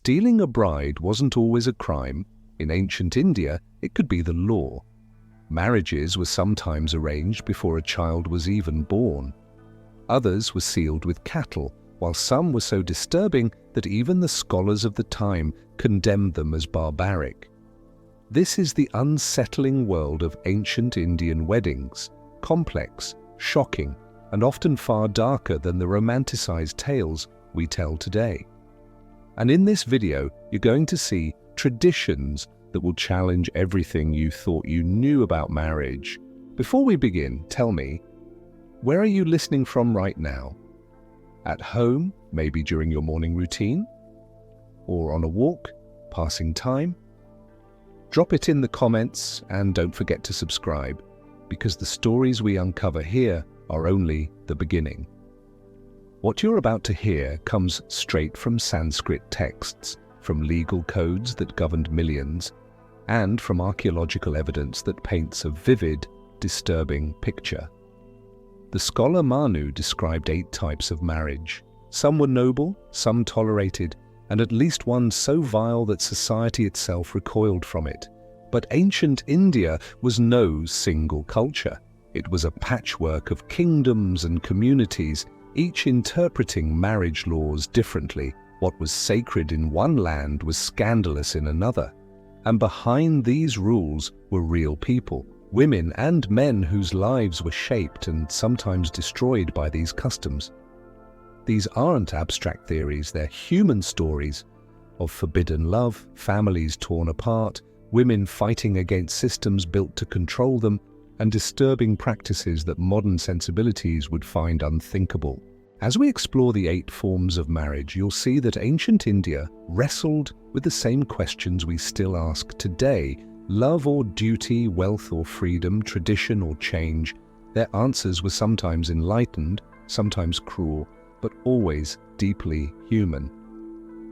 stealing a bride wasn't always a crime. In ancient India, it could be the law. Marriages were sometimes arranged before a child was even born. Others were sealed with cattle, while some were so disturbing that even the scholars of the time condemned them as barbaric. This is the unsettling world of ancient Indian weddings, complex, shocking, and often far darker than the romanticized tales we tell today. And in this video, you're going to see traditions that will challenge everything you thought you knew about marriage. Before we begin, tell me, where are you listening from right now? At home, maybe during your morning routine? Or on a walk, passing time? Drop it in the comments and don't forget to subscribe, because the stories we uncover here are only the beginning. What you're about to hear comes straight from Sanskrit texts, from legal codes that governed millions, and from archaeological evidence that paints a vivid, disturbing picture. The scholar Manu described 8 types of marriage. Some were noble, some tolerated, and at least one so vile that society itself recoiled from it. But ancient India was no single culture. It was a patchwork of kingdoms and communities, each interpreting marriage laws differently. What was sacred in one land was scandalous in another. And behind these rules were real people, women and men whose lives were shaped and sometimes destroyed by these customs. These aren't abstract theories, they're human stories of forbidden love, families torn apart, women fighting against systems built to control them, and disturbing practices that modern sensibilities would find unthinkable. As we explore the 8 forms of marriage, you'll see that ancient India wrestled with the same questions we still ask today: love or duty, wealth or freedom, tradition or change. Their answers were sometimes enlightened, sometimes cruel, but always deeply human.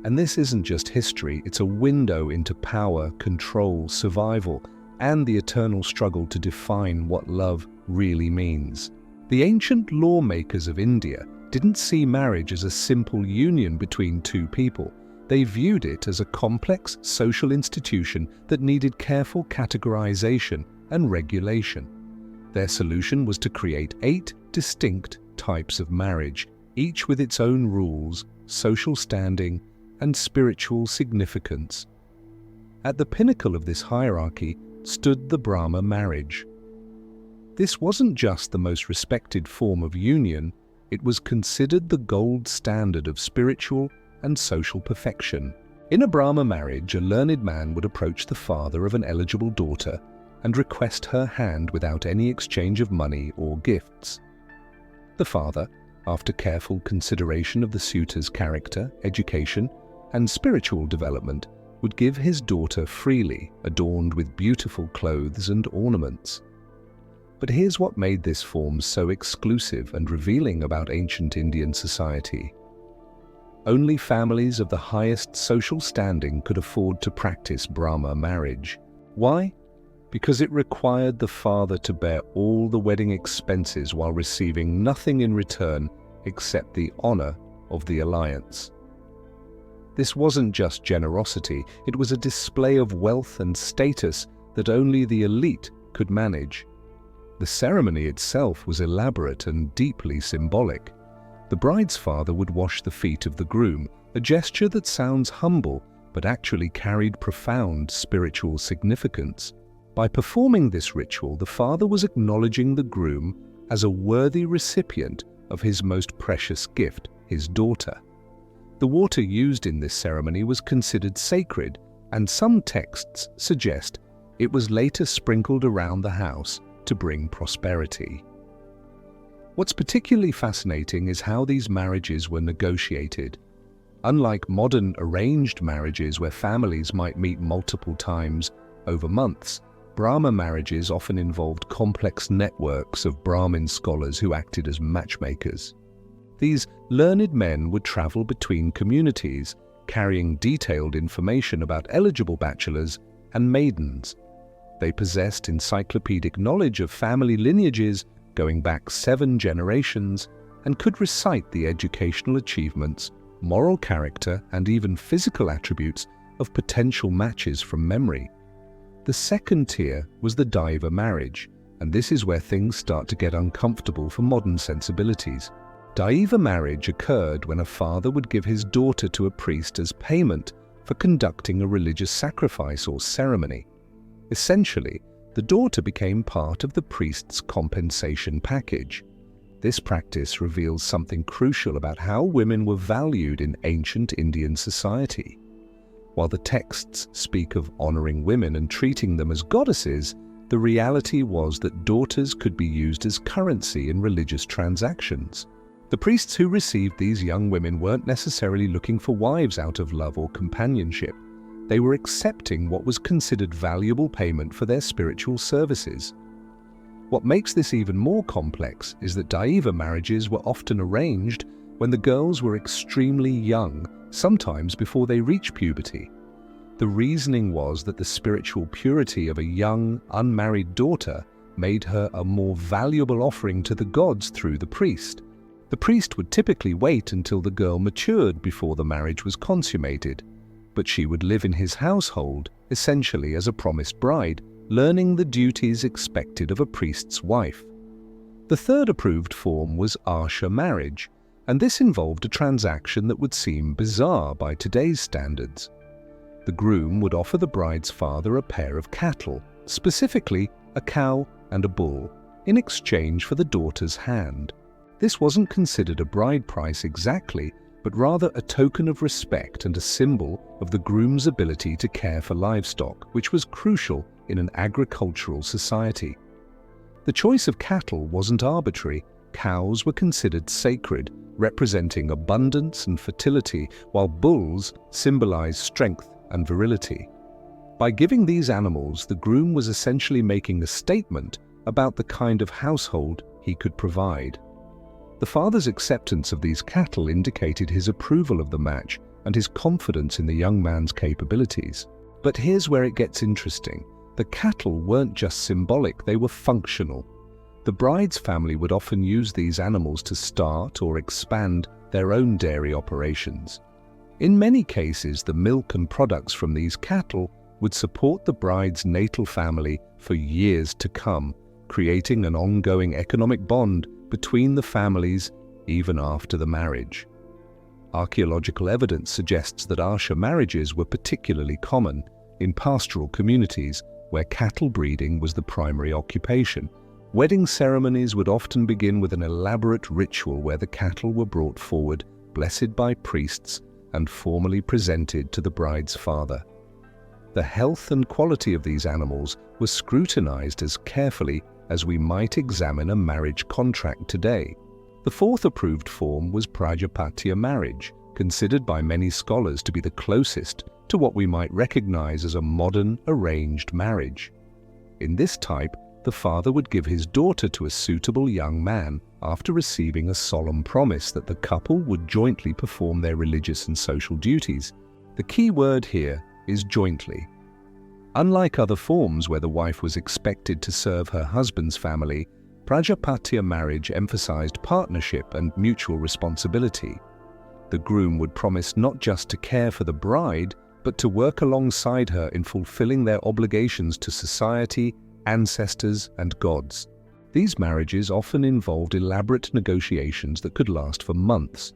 And this isn't just history, it's a window into power, control, survival, and the eternal struggle to define what love really means. The ancient lawmakers of India didn't see marriage as a simple union between 2 people. They viewed it as a complex social institution that needed careful categorization and regulation. Their solution was to create 8 distinct types of marriage, each with its own rules, social standing, and spiritual significance. At the pinnacle of this hierarchy stood the Brahma marriage. This wasn't just the most respected form of union, it was considered the gold standard of spiritual and social perfection. In a Brahma marriage, a learned man would approach the father of an eligible daughter and request her hand without any exchange of money or gifts. The father, after careful consideration of the suitor's character, education, and spiritual development, would give his daughter freely, adorned with beautiful clothes and ornaments. But here's what made this form so exclusive and revealing about ancient Indian society. Only families of the highest social standing could afford to practice Brahma marriage. Why? Because it required the father to bear all the wedding expenses while receiving nothing in return except the honor of the alliance. This wasn't just generosity, it was a display of wealth and status that only the elite could manage. The ceremony itself was elaborate and deeply symbolic. The bride's father would wash the feet of the groom, a gesture that sounds humble but actually carried profound spiritual significance. By performing this ritual, the father was acknowledging the groom as a worthy recipient of his most precious gift, his daughter. The water used in this ceremony was considered sacred, and some texts suggest it was later sprinkled around the house to bring prosperity. What's particularly fascinating is how these marriages were negotiated. Unlike modern arranged marriages where families might meet multiple times over months, Brahma marriages often involved complex networks of Brahmin scholars who acted as matchmakers. These learned men would travel between communities, carrying detailed information about eligible bachelors and maidens. They possessed encyclopedic knowledge of family lineages going back 7 generations and could recite the educational achievements moral character, and even physical attributes of potential matches from memory. The second tier was the Daiva marriage, and this is where things start to get uncomfortable for modern sensibilities. Daiva marriage occurred when a father would give his daughter to a priest as payment for conducting a religious sacrifice or ceremony. Essentially, the daughter became part of the priest's compensation package. This practice reveals something crucial about how women were valued in ancient Indian society. While the texts speak of honoring women and treating them as goddesses, the reality was that daughters could be used as currency in religious transactions. The priests who received these young women weren't necessarily looking for wives out of love or companionship. They were accepting what was considered valuable payment for their spiritual services. What makes this even more complex is that Daiva marriages were often arranged when the girls were extremely young, sometimes before they reach puberty. The reasoning was that the spiritual purity of a young, unmarried daughter made her a more valuable offering to the gods through the priest. The priest would typically wait until the girl matured before the marriage was consummated, but she would live in his household, essentially as a promised bride, learning the duties expected of a priest's wife. The third approved form was Arsha marriage, and this involved a transaction that would seem bizarre by today's standards. The groom would offer the bride's father a pair of cattle, specifically a cow and a bull, in exchange for the daughter's hand. This wasn't considered a bride price exactly, but rather a token of respect and a symbol of the groom's ability to care for livestock, which was crucial in an agricultural society. The choice of cattle wasn't arbitrary. Cows were considered sacred, representing abundance and fertility, while bulls symbolized strength and virility. By giving these animals, the groom was essentially making a statement about the kind of household he could provide. The father's acceptance of these cattle indicated his approval of the match and his confidence in the young man's capabilities. But here's where it gets interesting. The cattle weren't just symbolic, they were functional. The bride's family would often use these animals to start or expand their own dairy operations. In many cases, the milk and products from these cattle would support the bride's natal family for years to come, creating an ongoing economic bond between the families even after the marriage. Archaeological evidence suggests that Arsha marriages were particularly common in pastoral communities where cattle breeding was the primary occupation. Wedding ceremonies would often begin with an elaborate ritual where the cattle were brought forward, blessed by priests, and formally presented to the bride's father. The health and quality of these animals was scrutinized as carefully as we might examine a marriage contract today. The fourth approved form was Prajapatya marriage, considered by many scholars to be the closest to what we might recognize as a modern arranged marriage. In this type, the father would give his daughter to a suitable young man after receiving a solemn promise that the couple would jointly perform their religious and social duties. The key word here is jointly. Unlike other forms where the wife was expected to serve her husband's family, Prajapatya marriage emphasized partnership and mutual responsibility. The groom would promise not just to care for the bride, but to work alongside her in fulfilling their obligations to society, ancestors, and gods. These marriages often involved elaborate negotiations that could last for months.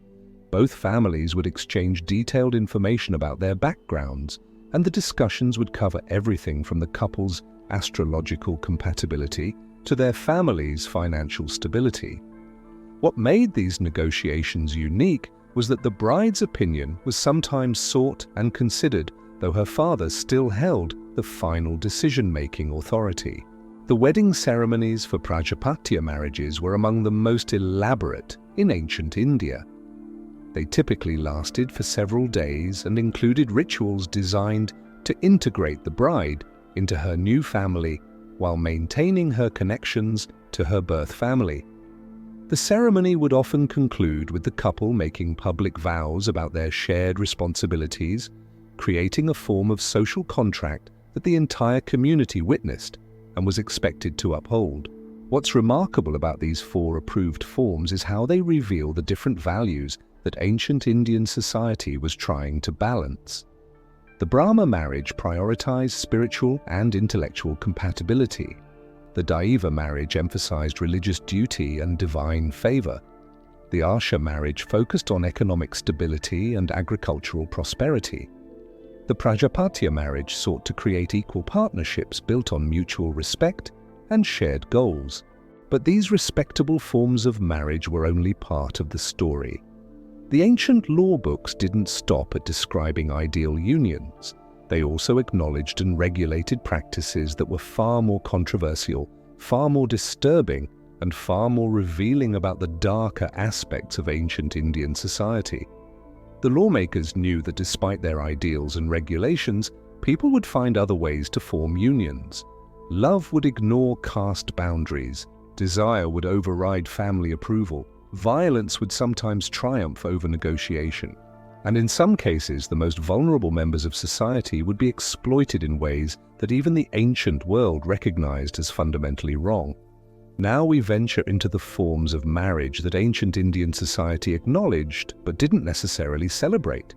Both families would exchange detailed information about their backgrounds, and the discussions would cover everything from the couple's astrological compatibility to their family's financial stability. What made these negotiations unique was that the bride's opinion was sometimes sought and considered, though her father still held the final decision-making authority. The wedding ceremonies for Prajapatya marriages were among the most elaborate in ancient India. They typically lasted for several days and included rituals designed to integrate the bride into her new family while maintaining her connections to her birth family. The ceremony would often conclude with the couple making public vows about their shared responsibilities, creating a form of social contract that the entire community witnessed and was expected to uphold. What's remarkable about these four approved forms is how they reveal the different values that ancient Indian society was trying to balance. The Brahma marriage prioritized spiritual and intellectual compatibility. The Daiva marriage emphasized religious duty and divine favor. The Arsha marriage focused on economic stability and agricultural prosperity. The Prajapatya marriage sought to create equal partnerships built on mutual respect and shared goals. But these respectable forms of marriage were only part of the story. The ancient law books didn't stop at describing ideal unions. They also acknowledged and regulated practices that were far more controversial, far more disturbing, and far more revealing about the darker aspects of ancient Indian society. The lawmakers knew that despite their ideals and regulations, people would find other ways to form unions. Love would ignore caste boundaries. Desire would override family approval. Violence would sometimes triumph over negotiation. And in some cases, the most vulnerable members of society would be exploited in ways that even the ancient world recognized as fundamentally wrong. Now we venture into the forms of marriage that ancient Indian society acknowledged but didn't necessarily celebrate.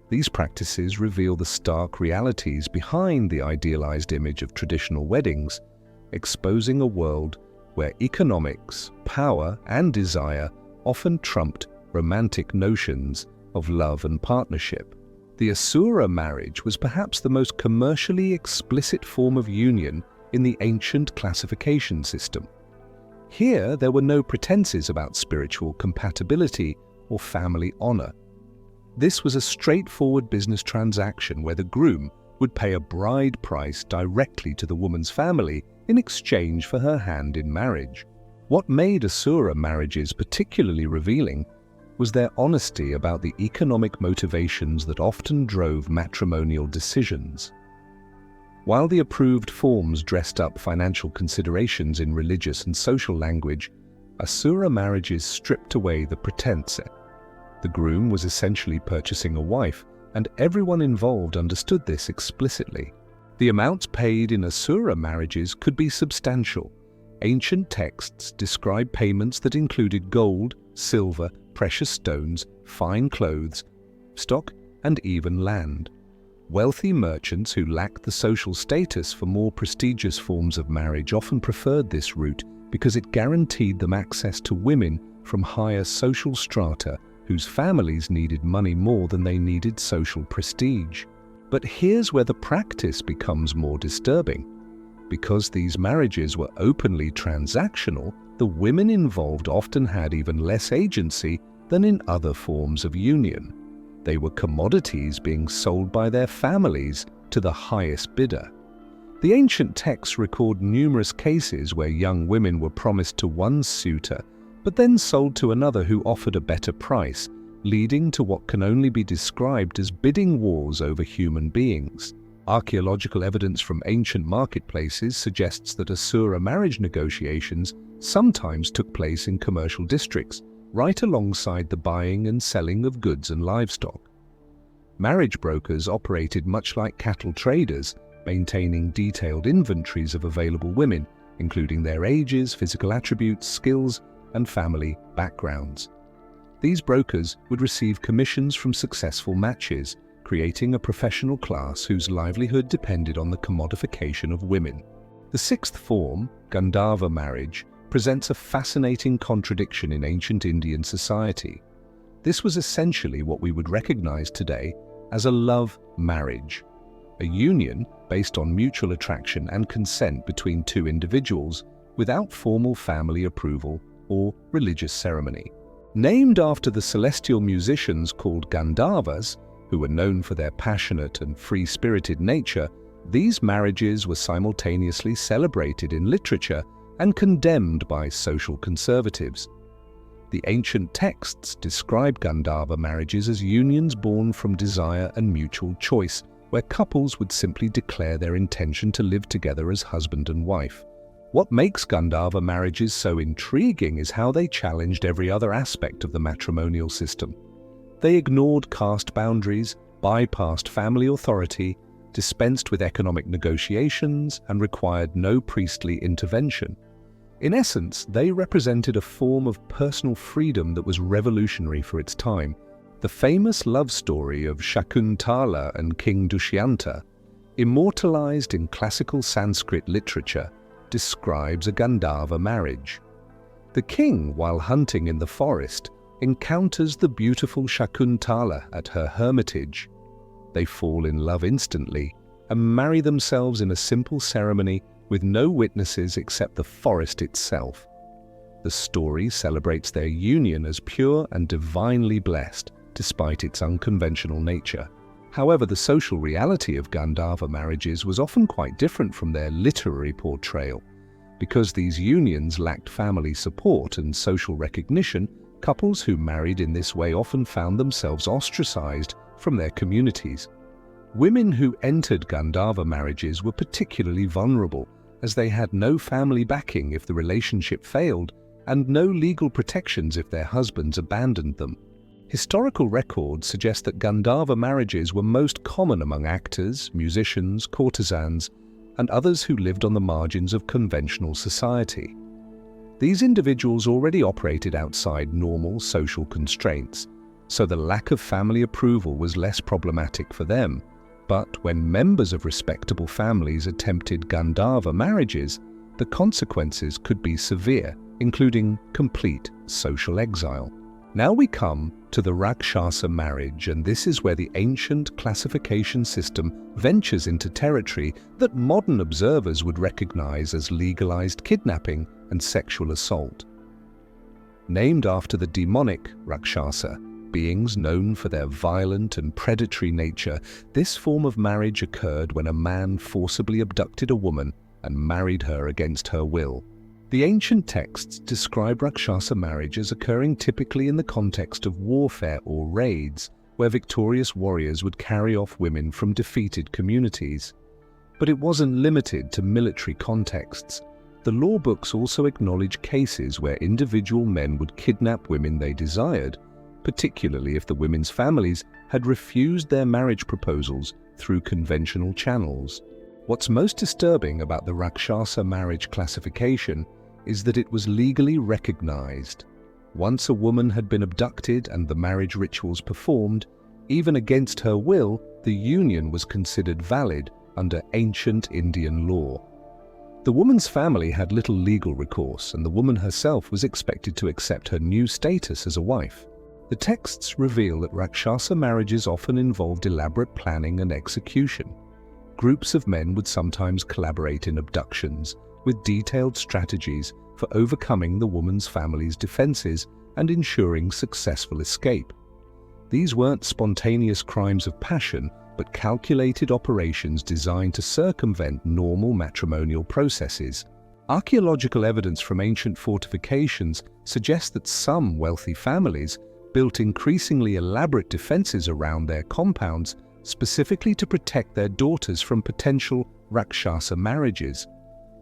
These practices reveal the stark realities behind the idealized image of traditional weddings, exposing a world where economics, power, and desire often trumped romantic notions of love and partnership. The Asura marriage was perhaps the most commercially explicit form of union in the ancient classification system. Here, there were no pretenses about spiritual compatibility or family honor. This was a straightforward business transaction where the groom would pay a bride price directly to the woman's family in exchange for her hand in marriage. What made Asura marriages particularly revealing was their honesty about the economic motivations that often drove matrimonial decisions. While the approved forms dressed up financial considerations in religious and social language, Asura marriages stripped away the pretense. The groom was essentially purchasing a wife, and everyone involved understood this explicitly. The amounts paid in Asura marriages could be substantial. Ancient texts describe payments that included gold, silver, precious stones, fine clothes, stock, and even land. Wealthy merchants who lacked the social status for more prestigious forms of marriage often preferred this route because it guaranteed them access to women from higher social strata whose families needed money more than they needed social prestige. But here's where the practice becomes more disturbing. Because these marriages were openly transactional, the women involved often had even less agency than in other forms of union. They were commodities being sold by their families to the highest bidder. The ancient texts record numerous cases where young women were promised to one suitor, but then sold to another who offered a better price, leading to what can only be described as bidding wars over human beings. Archaeological evidence from ancient marketplaces suggests that Asura marriage negotiations sometimes took place in commercial districts, right alongside the buying and selling of goods and livestock. Marriage brokers operated much like cattle traders, maintaining detailed inventories of available women, including their ages, physical attributes, skills, and family backgrounds. These brokers would receive commissions from successful matches, creating a professional class whose livelihood depended on the commodification of women. The sixth form, Gandharva marriage, presents a fascinating contradiction in ancient Indian society. This was essentially what we would recognize today as a love marriage, a union based on mutual attraction and consent between two individuals without formal family approval or religious ceremony. Named after the celestial musicians called Gandharvas, who were known for their passionate and free-spirited nature, these marriages were simultaneously celebrated in literature and condemned by social conservatives. The ancient texts describe Gandharva marriages as unions born from desire and mutual choice, where couples would simply declare their intention to live together as husband and wife. What makes Gandharva marriages so intriguing is how they challenged every other aspect of the matrimonial system. They ignored caste boundaries, bypassed family authority, dispensed with economic negotiations, and required no priestly intervention. In essence, they represented a form of personal freedom that was revolutionary for its time. The famous love story of Shakuntala and King Dushyanta, immortalized in classical Sanskrit literature, describes a Gandharva marriage. The king, while hunting in the forest, encounters the beautiful Shakuntala at her hermitage. They fall in love instantly and marry themselves in a simple ceremony with no witnesses except the forest itself. The story celebrates their union as pure and divinely blessed, despite its unconventional nature. However, the social reality of Gandharva marriages was often quite different from their literary portrayal. Because these unions lacked family support and social recognition, couples who married in this way often found themselves ostracized from their communities. Women who entered Gandharva marriages were particularly vulnerable, as they had no family backing if the relationship failed and no legal protections if their husbands abandoned them. Historical records suggest that Gandharva marriages were most common among actors, musicians, courtesans, and others who lived on the margins of conventional society. These individuals already operated outside normal social constraints, so the lack of family approval was less problematic for them. But when members of respectable families attempted Gandharva marriages, the consequences could be severe, including complete social exile. Now we come to the Rakshasa marriage, and this is where the ancient classification system ventures into territory that modern observers would recognize as legalized kidnapping and sexual assault. Named after the demonic Rakshasa, beings known for their violent and predatory nature, this form of marriage occurred when a man forcibly abducted a woman and married her against her will. The ancient texts describe Rakshasa marriage as occurring typically in the context of warfare or raids, where victorious warriors would carry off women from defeated communities. But it wasn't limited to military contexts. The law books also acknowledge cases where individual men would kidnap women they desired, particularly if the women's families had refused their marriage proposals through conventional channels. What's most disturbing about the Rakshasa marriage classification is that it was legally recognized. Once a woman had been abducted and the marriage rituals performed, even against her will, the union was considered valid under ancient Indian law. The woman's family had little legal recourse, and the woman herself was expected to accept her new status as a wife. The texts reveal that Rakshasa marriages often involved elaborate planning and execution. Groups of men would sometimes collaborate in abductions, with detailed strategies for overcoming the woman's family's defenses and ensuring successful escape. These weren't spontaneous crimes of passion, but calculated operations designed to circumvent normal matrimonial processes. Archaeological evidence from ancient fortifications suggests that some wealthy families built increasingly elaborate defenses around their compounds, specifically to protect their daughters from potential Rakshasa marriages.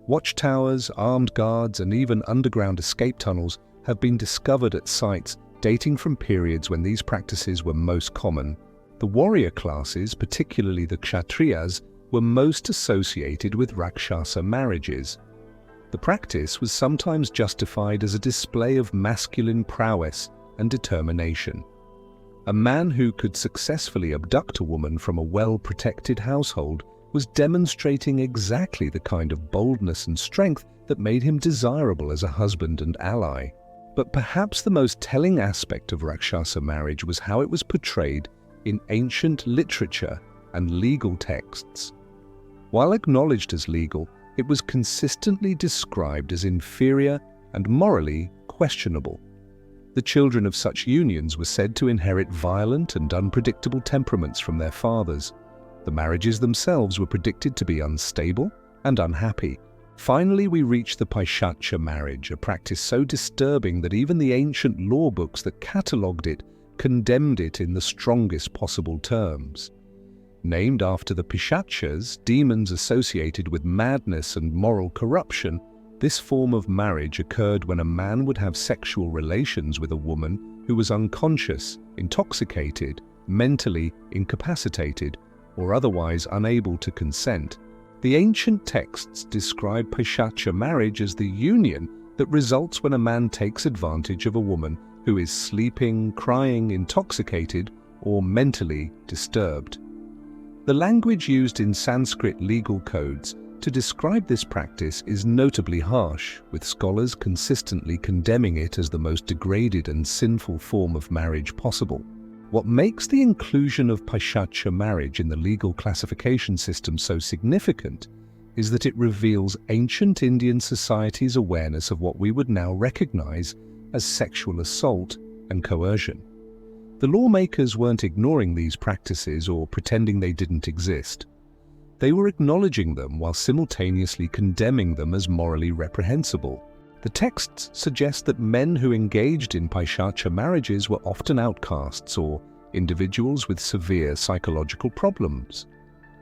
Watchtowers, armed guards, and even underground escape tunnels have been discovered at sites dating from periods when these practices were most common. The warrior classes, particularly the Kshatriyas, were most associated with Rakshasa marriages. The practice was sometimes justified as a display of masculine prowess and determination. A man who could successfully abduct a woman from a well-protected household was demonstrating exactly the kind of boldness and strength that made him desirable as a husband and ally. But perhaps the most telling aspect of Rakshasa marriage was how it was portrayed in ancient literature and legal texts. While acknowledged as legal, it was consistently described as inferior and morally questionable. The children of such unions were said to inherit violent and unpredictable temperaments from their fathers. The marriages themselves were predicted to be unstable and unhappy. Finally, we reach the Paishacha marriage, a practice so disturbing that even the ancient law books that catalogued it condemned it in the strongest possible terms. Named after the Paishachas, demons associated with madness and moral corruption, this form of marriage occurred when a man would have sexual relations with a woman who was unconscious, intoxicated, mentally incapacitated, or otherwise unable to consent. The ancient texts describe Paishacha marriage as the union that results when a man takes advantage of a woman who is sleeping, crying, intoxicated, or mentally disturbed. The language used in Sanskrit legal codes to describe this practice is notably harsh, with scholars consistently condemning it as the most degraded and sinful form of marriage possible. What makes the inclusion of Paishacha marriage in the legal classification system so significant is that it reveals ancient Indian society's awareness of what we would now recognize as sexual assault and coercion. The lawmakers weren't ignoring these practices or pretending they didn't exist. They were acknowledging them while simultaneously condemning them as morally reprehensible. The texts suggest that men who engaged in Paishacha marriages were often outcasts or individuals with severe psychological problems.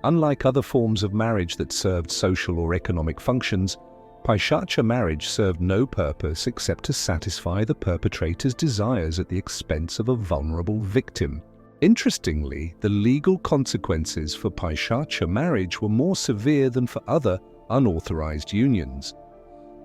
Unlike other forms of marriage that served social or economic functions, Paishacha marriage served no purpose except to satisfy the perpetrator's desires at the expense of a vulnerable victim. Interestingly, the legal consequences for Paishacha marriage were more severe than for other unauthorized unions.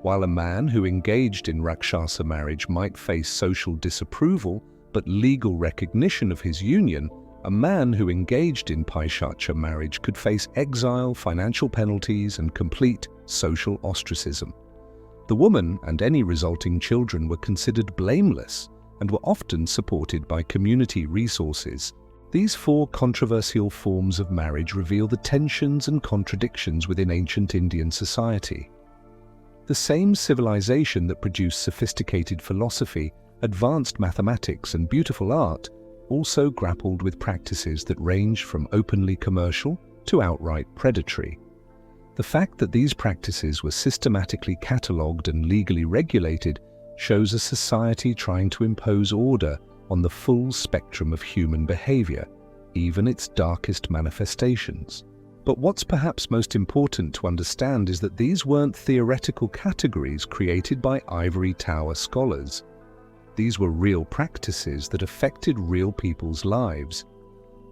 While a man who engaged in Rakshasa marriage might face social disapproval but legal recognition of his union, a man who engaged in Paishacha marriage could face exile, financial penalties, and complete social ostracism. The woman and any resulting children were considered blameless and were often supported by community resources. These four controversial forms of marriage reveal the tensions and contradictions within ancient Indian society. The same civilization that produced sophisticated philosophy, advanced mathematics, and beautiful art also grappled with practices that ranged from openly commercial to outright predatory. The fact that these practices were systematically catalogued and legally regulated shows a society trying to impose order on the full spectrum of human behavior, even its darkest manifestations. But what's perhaps most important to understand is that these weren't theoretical categories created by ivory tower scholars. These were real practices that affected real people's lives.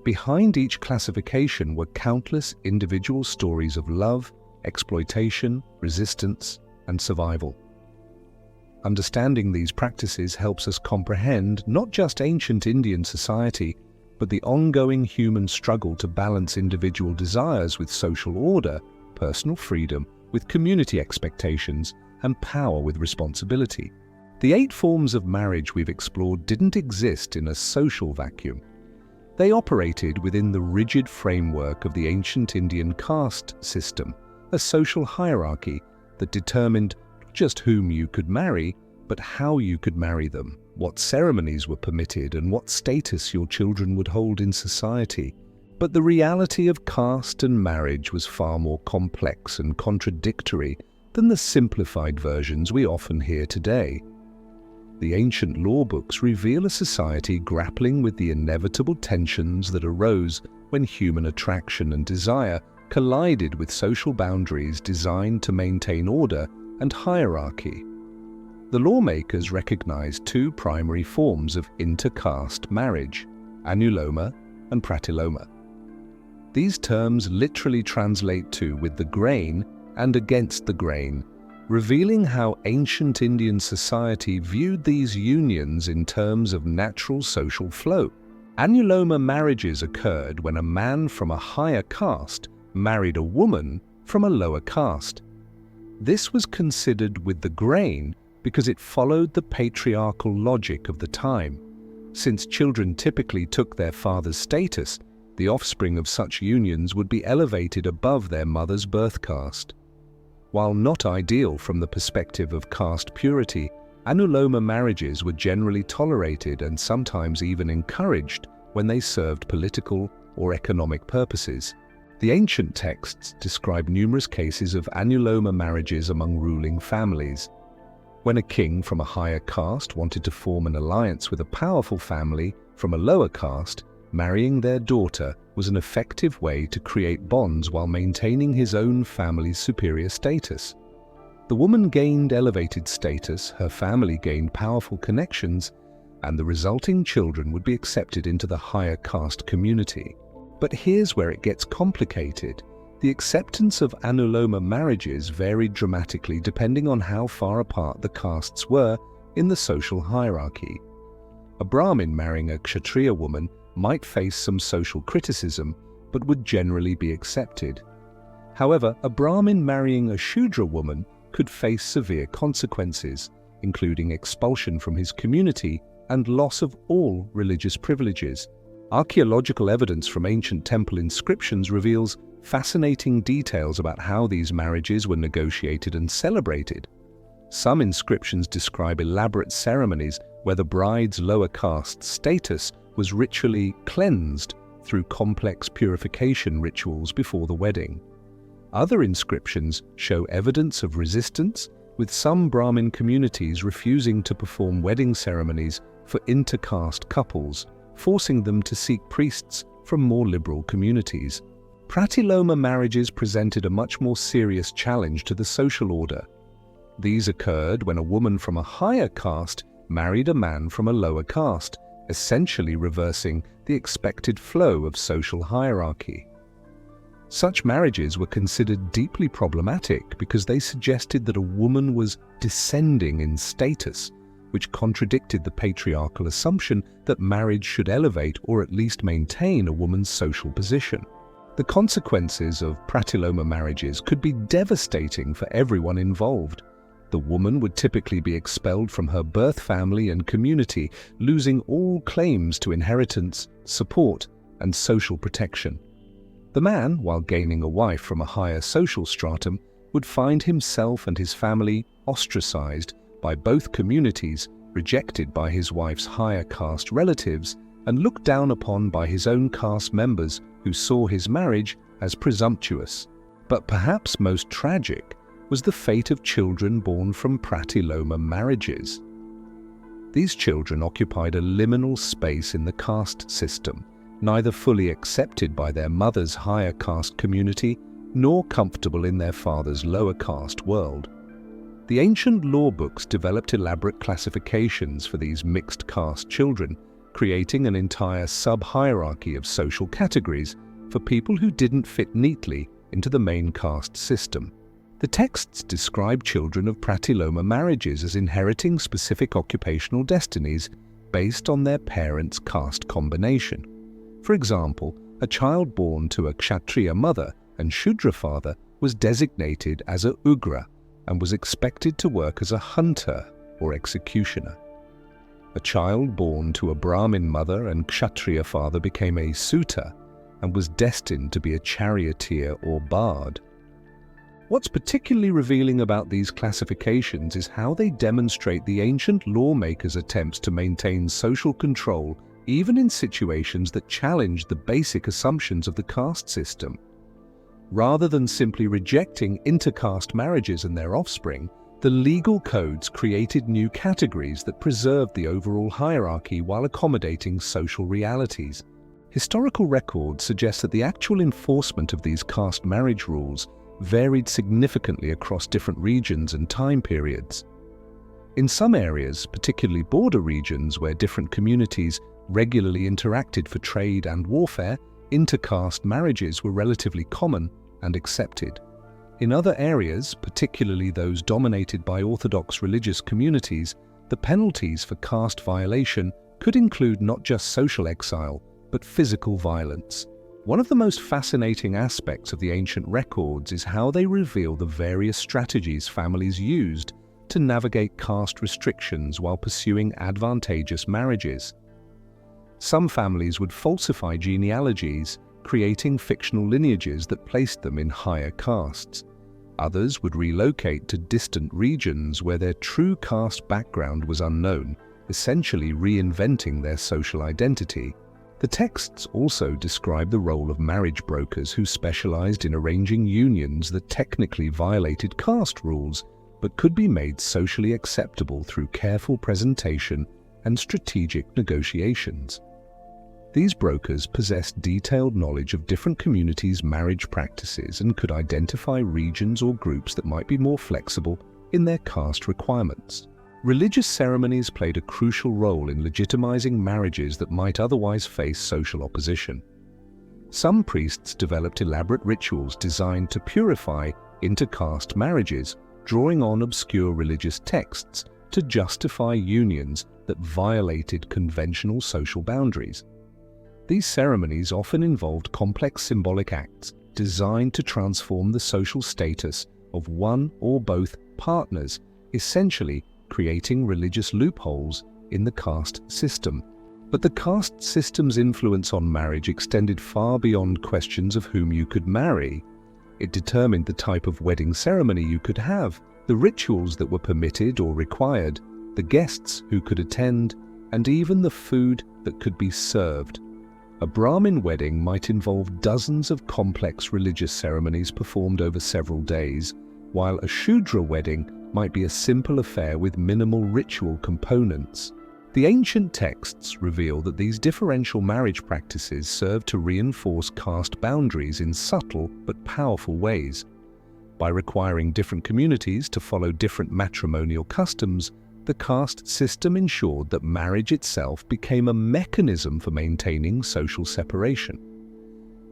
Behind each classification were countless individual stories of love, exploitation, resistance, and survival. Understanding these practices helps us comprehend not just ancient Indian society, but the ongoing human struggle to balance individual desires with social order, personal freedom with community expectations, and power with responsibility. The 8 forms of marriage we've explored didn't exist in a social vacuum. They operated within the rigid framework of the ancient Indian caste system, a social hierarchy that determined not just whom you could marry, but how you could marry them, what ceremonies were permitted, and what status your children would hold in society. But the reality of caste and marriage was far more complex and contradictory than the simplified versions we often hear today. The ancient law books reveal a society grappling with the inevitable tensions that arose when human attraction and desire collided with social boundaries designed to maintain order and hierarchy. The lawmakers recognized 2 primary forms of inter-caste marriage, annuloma and pratiloma. These terms literally translate to with the grain and against the grain, revealing how ancient Indian society viewed these unions in terms of natural social flow. Annuloma marriages occurred when a man from a higher caste married a woman from a lower caste. This was considered with the grain because it followed the patriarchal logic of the time. Since children typically took their father's status, the offspring of such unions would be elevated above their mother's birth caste. While not ideal from the perspective of caste purity, annuloma marriages were generally tolerated and sometimes even encouraged when they served political or economic purposes. The ancient texts describe numerous cases of annuloma marriages among ruling families. When a king from a higher caste wanted to form an alliance with a powerful family from a lower caste, marrying their daughter was an effective way to create bonds while maintaining his own family's superior status. The woman gained elevated status, her family gained powerful connections, and the resulting children would be accepted into the higher caste community. But here's where it gets complicated. The acceptance of anuloma marriages varied dramatically depending on how far apart the castes were in the social hierarchy. A Brahmin marrying a Kshatriya woman might face some social criticism, but would generally be accepted. However, a Brahmin marrying a Shudra woman could face severe consequences, including expulsion from his community and loss of all religious privileges. Archaeological evidence from ancient temple inscriptions reveals fascinating details about how these marriages were negotiated and celebrated. Some inscriptions describe elaborate ceremonies where the bride's lower caste status was ritually cleansed through complex purification rituals before the wedding. Other inscriptions show evidence of resistance, with some Brahmin communities refusing to perform wedding ceremonies for intercaste couples, forcing them to seek priests from more liberal communities. Pratiloma marriages presented a much more serious challenge to the social order. These occurred when a woman from a higher caste married a man from a lower caste, essentially reversing the expected flow of social hierarchy. Such marriages were considered deeply problematic because they suggested that a woman was descending in status, which contradicted the patriarchal assumption that marriage should elevate or at least maintain a woman's social position. The consequences of pratiloma marriages could be devastating for everyone involved. The woman would typically be expelled from her birth family and community, losing all claims to inheritance, support, and social protection. The man, while gaining a wife from a higher social stratum, would find himself and his family ostracized by both communities, rejected by his wife's higher caste relatives, and looked down upon by his own caste members who saw his marriage as presumptuous. But perhaps most tragic was the fate of children born from pratiloma marriages. These children occupied a liminal space in the caste system, neither fully accepted by their mother's higher caste community nor comfortable in their father's lower caste world. The ancient law books developed elaborate classifications for these mixed caste children, creating an entire sub-hierarchy of social categories for people who didn't fit neatly into the main caste system. The texts describe children of pratiloma marriages as inheriting specific occupational destinies based on their parents' caste combination. For example, a child born to a Kshatriya mother and Shudra father was designated as a Ugra and was expected to work as a hunter or executioner. A child born to a Brahmin mother and Kshatriya father became a Suta and was destined to be a charioteer or bard. What's particularly revealing about these classifications is how they demonstrate the ancient lawmakers' attempts to maintain social control even in situations that challenge the basic assumptions of the caste system. Rather than simply rejecting intercaste marriages and their offspring, the legal codes created new categories that preserved the overall hierarchy while accommodating social realities. Historical records suggest that the actual enforcement of these caste marriage rules varied significantly across different regions and time periods. In some areas, particularly border regions where different communities regularly interacted for trade and warfare, intercaste marriages were relatively common and accepted. In other areas, particularly those dominated by Orthodox religious communities, the penalties for caste violation could include not just social exile, but physical violence. One of the most fascinating aspects of the ancient records is how they reveal the various strategies families used to navigate caste restrictions while pursuing advantageous marriages. Some families would falsify genealogies, creating fictional lineages that placed them in higher castes. Others would relocate to distant regions where their true caste background was unknown, essentially reinventing their social identity. The texts also describe the role of marriage brokers who specialized in arranging unions that technically violated caste rules, but could be made socially acceptable through careful presentation and strategic negotiations. These brokers possessed detailed knowledge of different communities' marriage practices and could identify regions or groups that might be more flexible in their caste requirements. Religious ceremonies played a crucial role in legitimizing marriages that might otherwise face social opposition. Some priests developed elaborate rituals designed to purify intercaste marriages, drawing on obscure religious texts to justify unions that violated conventional social boundaries. These ceremonies often involved complex symbolic acts designed to transform the social status of one or both partners, essentially creating religious loopholes in the caste system. But the caste system's influence on marriage extended far beyond questions of whom you could marry. It determined the type of wedding ceremony you could have, the rituals that were permitted or required, the guests who could attend, and even the food that could be served. A Brahmin wedding might involve dozens of complex religious ceremonies performed over several days, while a Shudra wedding might be a simple affair with minimal ritual components. The ancient texts reveal that these differential marriage practices served to reinforce caste boundaries in subtle but powerful ways. By requiring different communities to follow different matrimonial customs, the caste system ensured that marriage itself became a mechanism for maintaining social separation.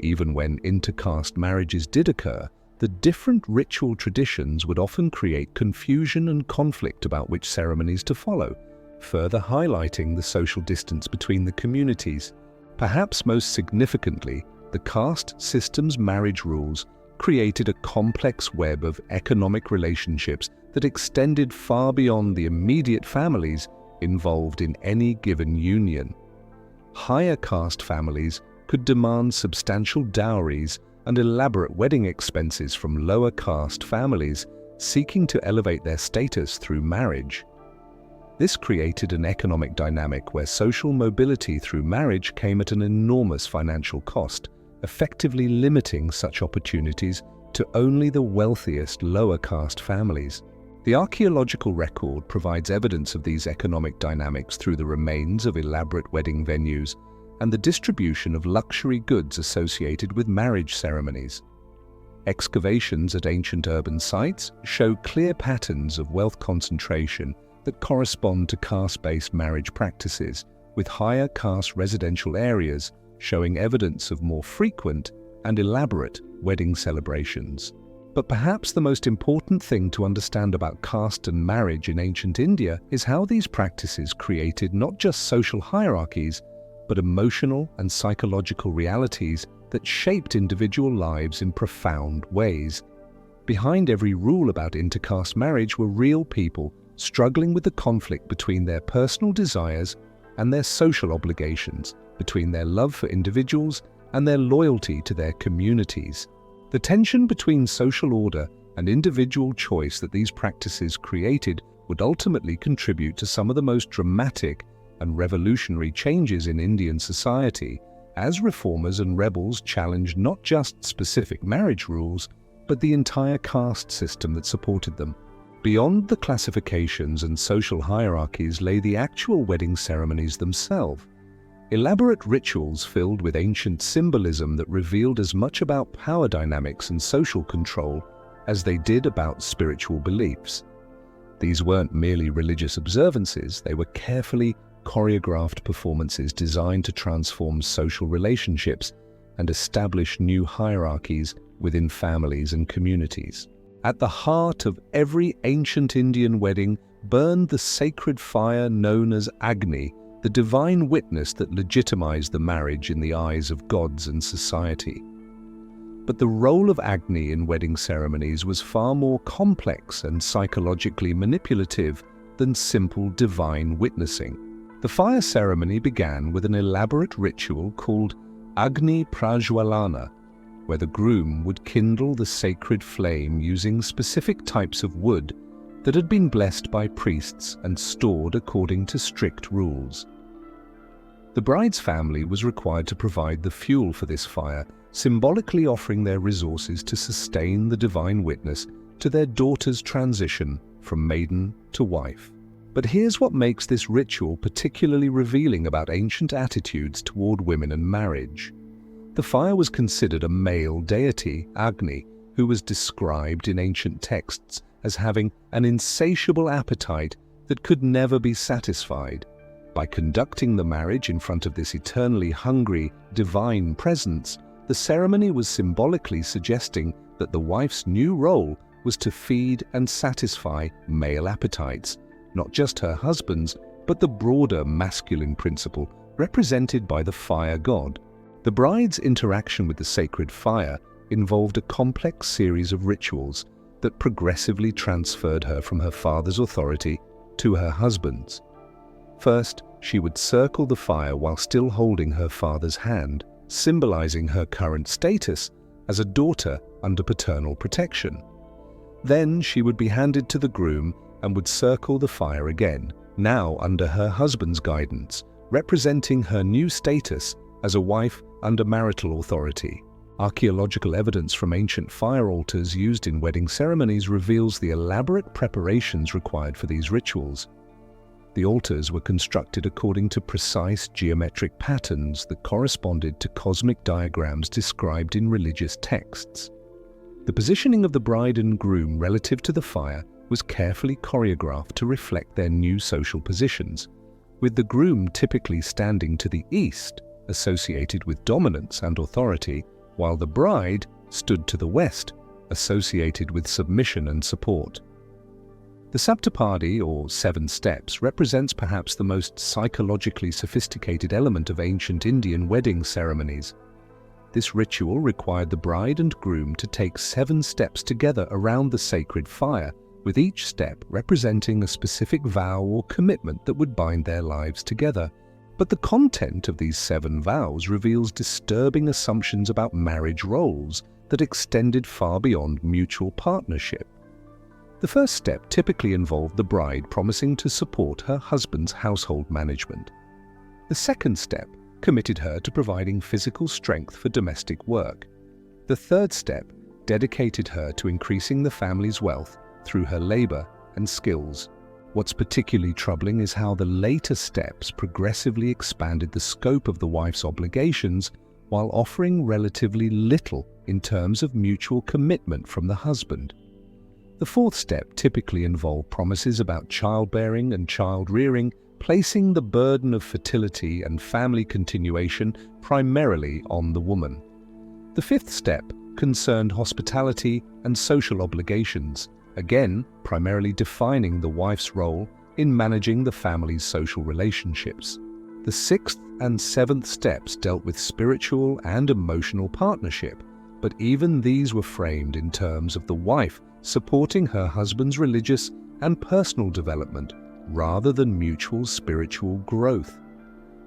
Even when intercaste marriages did occur, the different ritual traditions would often create confusion and conflict about which ceremonies to follow, further highlighting the social distance between the communities. Perhaps most significantly, the caste system's marriage rules created a complex web of economic relationships that extended far beyond the immediate families involved in any given union. Higher caste families could demand substantial dowries and elaborate wedding expenses from lower caste families seeking to elevate their status through marriage. This created an economic dynamic where social mobility through marriage came at an enormous financial cost, effectively limiting such opportunities to only the wealthiest lower caste families. The archaeological record provides evidence of these economic dynamics through the remains of elaborate wedding venues and the distribution of luxury goods associated with marriage ceremonies. Excavations at ancient urban sites show clear patterns of wealth concentration that correspond to caste-based marriage practices, with higher caste residential areas showing evidence of more frequent and elaborate wedding celebrations. But perhaps the most important thing to understand about caste and marriage in ancient India is how these practices created not just social hierarchies, but emotional and psychological realities that shaped individual lives in profound ways. Behind every rule about intercaste marriage were real people struggling with the conflict between their personal desires and their social obligations, between their love for individuals and their loyalty to their communities. The tension between social order and individual choice that these practices created would ultimately contribute to some of the most dramatic and revolutionary changes in Indian society, as reformers and rebels challenged not just specific marriage rules, but the entire caste system that supported them. Beyond the classifications and social hierarchies lay the actual wedding ceremonies themselves. Elaborate rituals filled with ancient symbolism that revealed as much about power dynamics and social control as they did about spiritual beliefs. These weren't merely religious observances, they were carefully choreographed performances designed to transform social relationships and establish new hierarchies within families and communities. At the heart of every ancient Indian wedding burned the sacred fire known as Agni, the divine witness that legitimized the marriage in the eyes of gods and society. But the role of Agni in wedding ceremonies was far more complex and psychologically manipulative than simple divine witnessing. The fire ceremony began with an elaborate ritual called Agni Prajwalana, where the groom would kindle the sacred flame using specific types of wood that had been blessed by priests and stored according to strict rules. The bride's family was required to provide the fuel for this fire, symbolically offering their resources to sustain the divine witness to their daughter's transition from maiden to wife. But here's what makes this ritual particularly revealing about ancient attitudes toward women and marriage. The fire was considered a male deity, Agni, who was described in ancient texts as having an insatiable appetite that could never be satisfied. By conducting the marriage in front of this eternally hungry, divine presence, the ceremony was symbolically suggesting that the wife's new role was to feed and satisfy male appetites, not just her husband's, but the broader masculine principle represented by the fire god. The bride's interaction with the sacred fire involved a complex series of rituals that progressively transferred her from her father's authority to her husband's. First, she would circle the fire while still holding her father's hand, symbolizing her current status as a daughter under paternal protection. Then she would be handed to the groom and would circle the fire again, now under her husband's guidance, representing her new status as a wife under marital authority. Archaeological evidence from ancient fire altars used in wedding ceremonies reveals the elaborate preparations required for these rituals. The altars were constructed according to precise geometric patterns that corresponded to cosmic diagrams described in religious texts. The positioning of the bride and groom relative to the fire was carefully choreographed to reflect their new social positions, with the groom typically standing to the east, associated with dominance and authority, while the bride stood to the west, associated with submission and support. The Saptapadi, or 7 steps, represents perhaps the most psychologically sophisticated element of ancient Indian wedding ceremonies. This ritual required the bride and groom to take 7 steps together around the sacred fire, with each step representing a specific vow or commitment that would bind their lives together. But the content of these 7 vows reveals disturbing assumptions about marriage roles that extended far beyond mutual partnership. The first step typically involved the bride promising to support her husband's household management. The second step committed her to providing physical strength for domestic work. The third step dedicated her to increasing the family's wealth through her labor and skills. What's particularly troubling is how the later steps progressively expanded the scope of the wife's obligations while offering relatively little in terms of mutual commitment from the husband. The fourth step typically involved promises about childbearing and child-rearing, placing the burden of fertility and family continuation primarily on the woman. The fifth step concerned hospitality and social obligations, again primarily defining the wife's role in managing the family's social relationships. The sixth and seventh steps dealt with spiritual and emotional partnership, but even these were framed in terms of the wife supporting her husband's religious and personal development rather than mutual spiritual growth.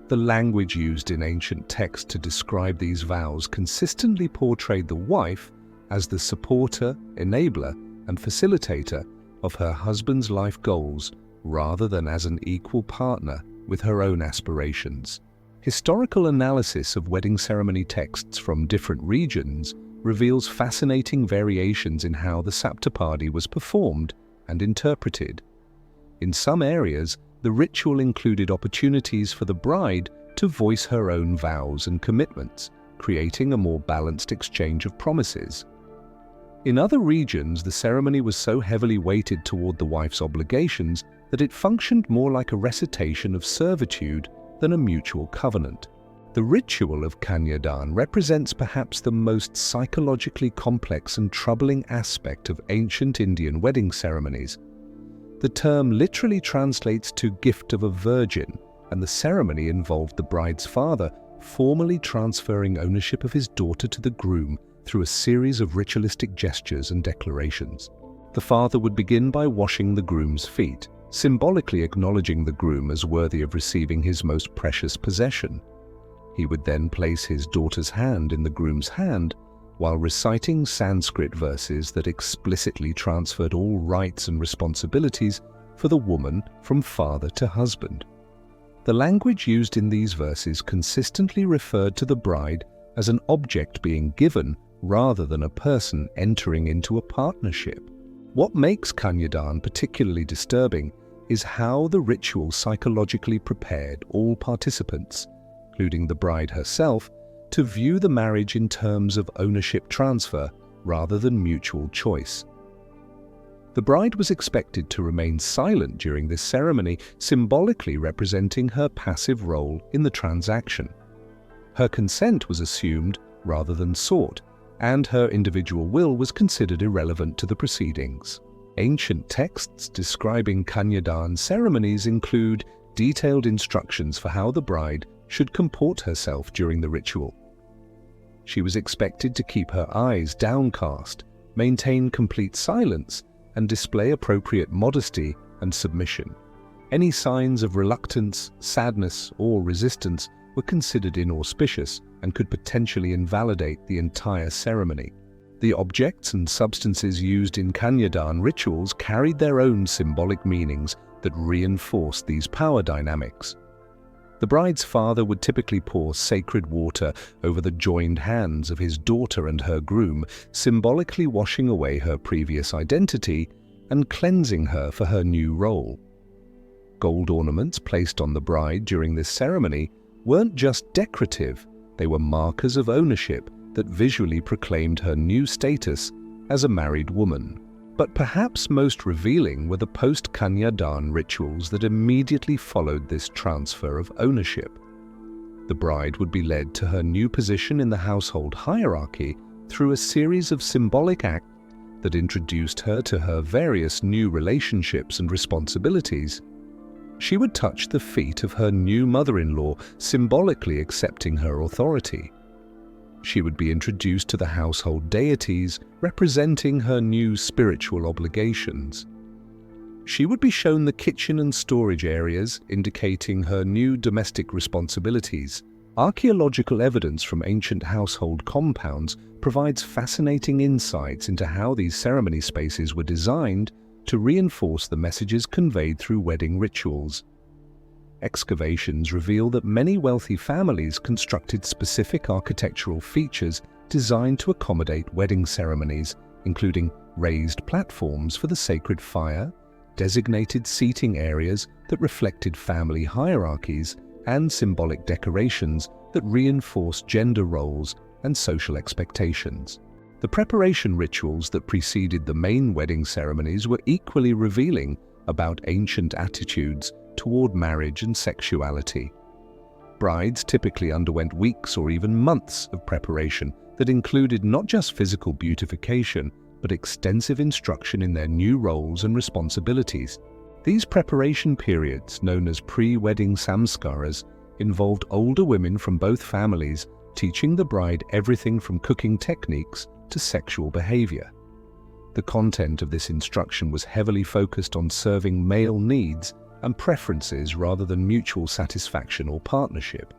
The language used in ancient texts to describe these vows consistently portrayed the wife as the supporter, enabler, and facilitator of her husband's life goals rather than as an equal partner with her own aspirations. Historical analysis of wedding ceremony texts from different regions reveals fascinating variations in how the Saptapadi was performed and interpreted. In some areas, the ritual included opportunities for the bride to voice her own vows and commitments, creating a more balanced exchange of promises. In other regions, the ceremony was so heavily weighted toward the wife's obligations that it functioned more like a recitation of servitude than a mutual covenant. The ritual of Kanyadan represents perhaps the most psychologically complex and troubling aspect of ancient Indian wedding ceremonies. The term literally translates to gift of a virgin, and the ceremony involved the bride's father formally transferring ownership of his daughter to the groom through a series of ritualistic gestures and declarations. The father would begin by washing the groom's feet, symbolically acknowledging the groom as worthy of receiving his most precious possession. He would then place his daughter's hand in the groom's hand while reciting Sanskrit verses that explicitly transferred all rights and responsibilities for the woman from father to husband. The language used in these verses consistently referred to the bride as an object being given rather than a person entering into a partnership. What makes Kanyadan particularly disturbing is how the ritual psychologically prepared all participants, including the bride herself, to view the marriage in terms of ownership transfer rather than mutual choice. The bride was expected to remain silent during this ceremony, symbolically representing her passive role in the transaction. Her consent was assumed rather than sought, and her individual will was considered irrelevant to the proceedings. Ancient texts describing Kanyadan ceremonies include detailed instructions for how the bride should comport herself during the ritual. She was expected to keep her eyes downcast, maintain complete silence, and display appropriate modesty and submission. Any signs of reluctance, sadness, or resistance were considered inauspicious and could potentially invalidate the entire ceremony. The objects and substances used in Kanyadan rituals carried their own symbolic meanings that reinforced these power dynamics. The bride's father would typically pour sacred water over the joined hands of his daughter and her groom, symbolically washing away her previous identity and cleansing her for her new role. Gold ornaments placed on the bride during this ceremony weren't just decorative, they were markers of ownership that visually proclaimed her new status as a married woman. But perhaps most revealing were the post-Kanyadan rituals that immediately followed this transfer of ownership. The bride would be led to her new position in the household hierarchy through a series of symbolic acts that introduced her to her various new relationships and responsibilities. She would touch the feet of her new mother-in-law, symbolically accepting her authority. She would be introduced to the household deities, representing her new spiritual obligations. She would be shown the kitchen and storage areas, indicating her new domestic responsibilities. Archaeological evidence from ancient household compounds provides fascinating insights into how these ceremony spaces were designed to reinforce the messages conveyed through wedding rituals. Excavations reveal that many wealthy families constructed specific architectural features designed to accommodate wedding ceremonies, including raised platforms for the sacred fire, designated seating areas that reflected family hierarchies, and symbolic decorations that reinforced gender roles and social expectations. The preparation rituals that preceded the main wedding ceremonies were equally revealing about ancient attitudes toward marriage and sexuality. Brides typically underwent weeks or even months of preparation that included not just physical beautification, but extensive instruction in their new roles and responsibilities. These preparation periods, known as pre-wedding samskaras, involved older women from both families teaching the bride everything from cooking techniques to sexual behavior. The content of this instruction was heavily focused on serving male needs and preferences rather than mutual satisfaction or partnership.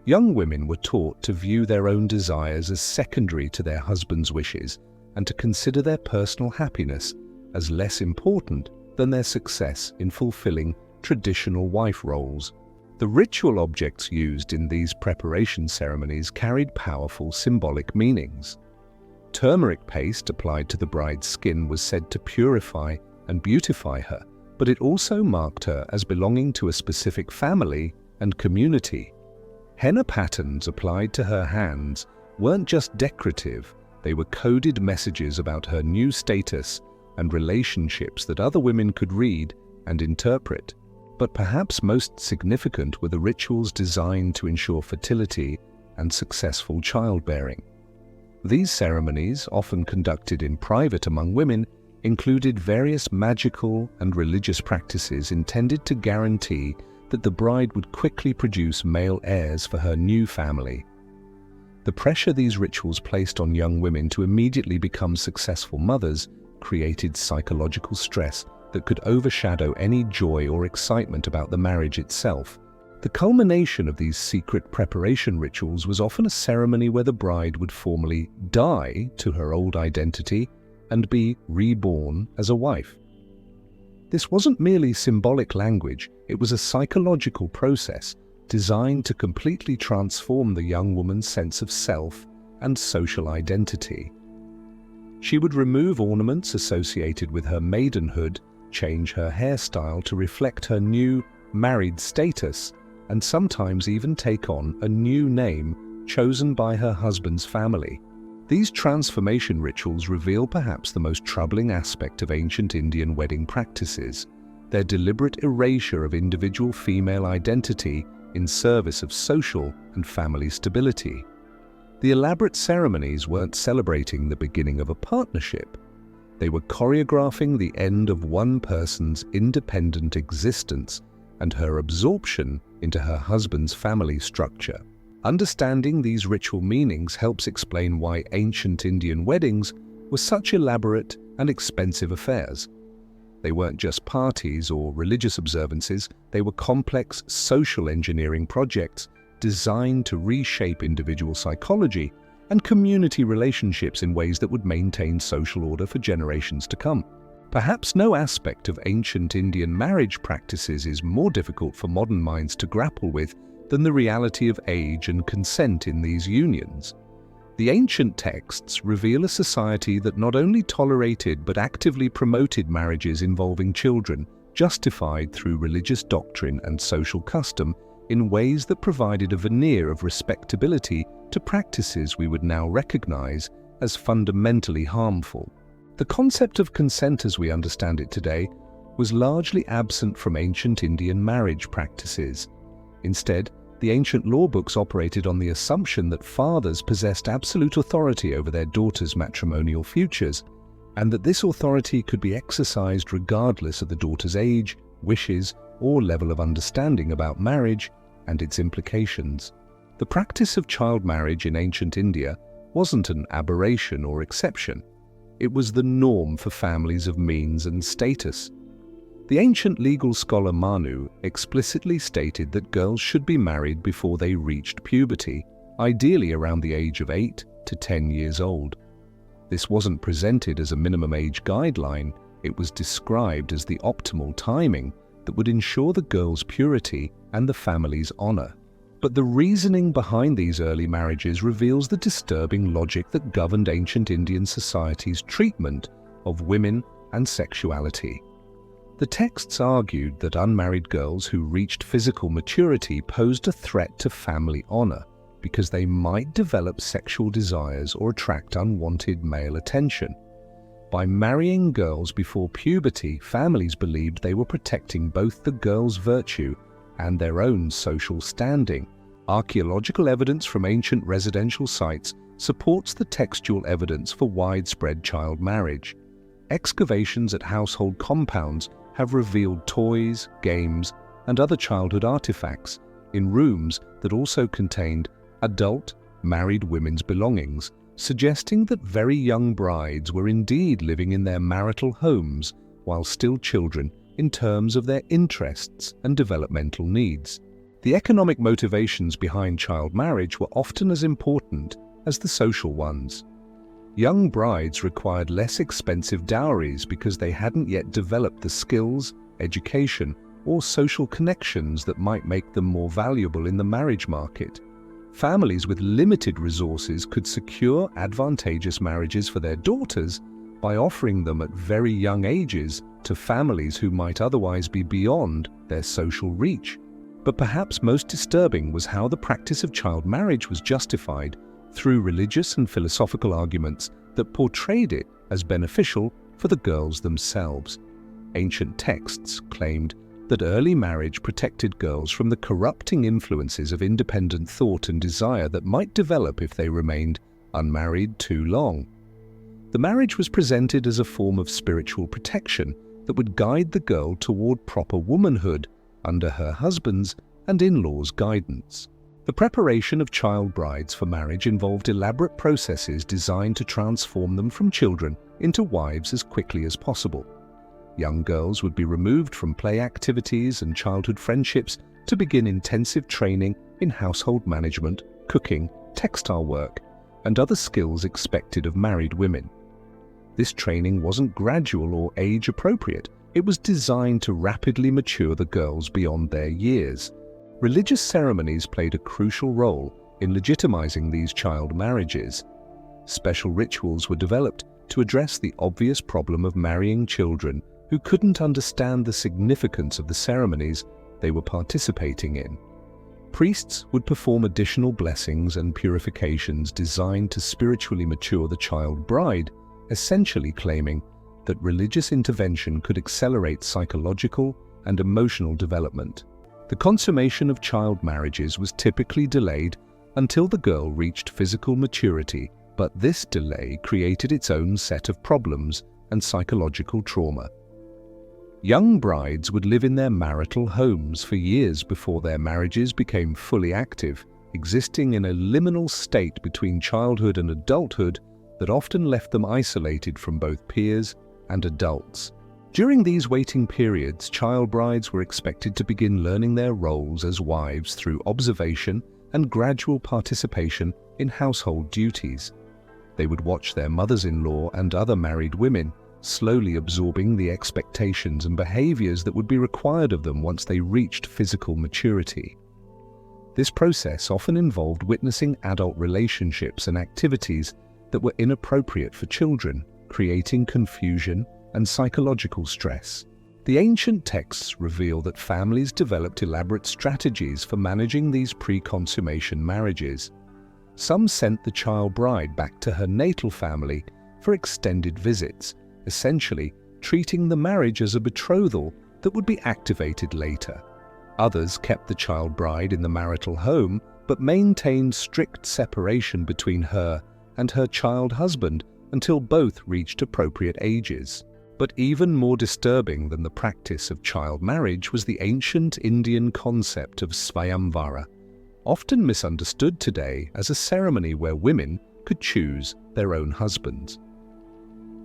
Young women were taught to view their own desires as secondary to their husband's wishes and to consider their personal happiness as less important than their success in fulfilling traditional wife roles. The ritual objects used in these preparation ceremonies carried powerful symbolic meanings. Turmeric paste applied to the bride's skin was said to purify and beautify her, but it also marked her as belonging to a specific family and community. Henna patterns applied to her hands weren't just decorative, they were coded messages about her new status and relationships that other women could read and interpret. But perhaps most significant were the rituals designed to ensure fertility and successful childbearing. These ceremonies, often conducted in private among women, included various magical and religious practices intended to guarantee that the bride would quickly produce male heirs for her new family. The pressure these rituals placed on young women to immediately become successful mothers created psychological stress that could overshadow any joy or excitement about the marriage itself. The culmination of these secret preparation rituals was often a ceremony where the bride would formally die to her old identity and be reborn as a wife. This wasn't merely symbolic language, it was a psychological process designed to completely transform the young woman's sense of self and social identity. She would remove ornaments associated with her maidenhood, change her hairstyle to reflect her new married status, and sometimes even take on a new name chosen by her husband's family. These transformation rituals reveal perhaps the most troubling aspect of ancient Indian wedding practices, their deliberate erasure of individual female identity in service of social and family stability. The elaborate ceremonies weren't celebrating the beginning of a partnership. They were choreographing the end of one person's independent existence and her absorption into her husband's family structure. Understanding these ritual meanings helps explain why ancient Indian weddings were such elaborate and expensive affairs. They weren't just parties or religious observances, they were complex social engineering projects designed to reshape individual psychology and community relationships in ways that would maintain social order for generations to come. Perhaps no aspect of ancient Indian marriage practices is more difficult for modern minds to grapple with than the reality of age and consent in these unions. The ancient texts reveal a society that not only tolerated but actively promoted marriages involving children, justified through religious doctrine and social custom in ways that provided a veneer of respectability to practices we would now recognize as fundamentally harmful. The concept of consent as we understand it today was largely absent from ancient Indian marriage practices. Instead, the ancient law books operated on the assumption that fathers possessed absolute authority over their daughters' matrimonial futures, and that this authority could be exercised regardless of the daughter's age, wishes, or level of understanding about marriage and its implications. The practice of child marriage in ancient India wasn't an aberration or exception. It was the norm for families of means and status. The ancient legal scholar Manu explicitly stated that girls should be married before they reached puberty, ideally around the age of 8 to 10 years old. This wasn't presented as a minimum age guideline, it was described as the optimal timing that would ensure the girl's purity and the family's honor. But the reasoning behind these early marriages reveals the disturbing logic that governed ancient Indian society's treatment of women and sexuality. The texts argued that unmarried girls who reached physical maturity posed a threat to family honor because they might develop sexual desires or attract unwanted male attention. By marrying girls before puberty, families believed they were protecting both the girl's virtue and their own social standing. Archaeological evidence from ancient residential sites supports the textual evidence for widespread child marriage. Excavations at household compounds have revealed toys, games, and other childhood artifacts in rooms that also contained adult, married women's belongings, suggesting that very young brides were indeed living in their marital homes while still children in terms of their interests and developmental needs. The economic motivations behind child marriage were often as important as the social ones. Young brides required less expensive dowries because they hadn't yet developed the skills, education, or social connections that might make them more valuable in the marriage market. Families with limited resources could secure advantageous marriages for their daughters by offering them at very young ages to families who might otherwise be beyond their social reach. But perhaps most disturbing was how the practice of child marriage was justified through religious and philosophical arguments that portrayed it as beneficial for the girls themselves. Ancient texts claimed that early marriage protected girls from the corrupting influences of independent thought and desire that might develop if they remained unmarried too long. The marriage was presented as a form of spiritual protection that would guide the girl toward proper womanhood under her husband's and in-laws' guidance. The preparation of child brides for marriage involved elaborate processes designed to transform them from children into wives as quickly as possible. Young girls would be removed from play activities and childhood friendships to begin intensive training in household management, cooking, textile work, and other skills expected of married women. This training wasn't gradual or age-appropriate. It was designed to rapidly mature the girls beyond their years. Religious ceremonies played a crucial role in legitimizing these child marriages. Special rituals were developed to address the obvious problem of marrying children who couldn't understand the significance of the ceremonies they were participating in. Priests would perform additional blessings and purifications designed to spiritually mature the child bride, essentially claiming that religious intervention could accelerate psychological and emotional development. The consummation of child marriages was typically delayed until the girl reached physical maturity, but this delay created its own set of problems and psychological trauma. Young brides would live in their marital homes for years before their marriages became fully active, existing in a liminal state between childhood and adulthood that often left them isolated from both peers and adults. During these waiting periods, child brides were expected to begin learning their roles as wives through observation and gradual participation in household duties. They would watch their mothers-in-law and other married women, slowly absorbing the expectations and behaviors that would be required of them once they reached physical maturity. This process often involved witnessing adult relationships and activities that were inappropriate for children, creating confusion and psychological stress. The ancient texts reveal that families developed elaborate strategies for managing these pre-consummation marriages. Some sent the child bride back to her natal family for extended visits, essentially treating the marriage as a betrothal that would be activated later. Others kept the child bride in the marital home but maintained strict separation between her and her child husband until both reached appropriate ages. But even more disturbing than the practice of child marriage was the ancient Indian concept of Svayamvara, often misunderstood today as a ceremony where women could choose their own husbands.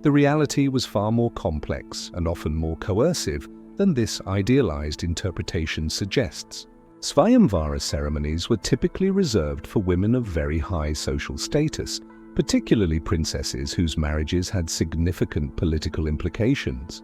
The reality was far more complex and often more coercive than this idealized interpretation suggests. Svayamvara ceremonies were typically reserved for women of very high social status, particularly princesses whose marriages had significant political implications.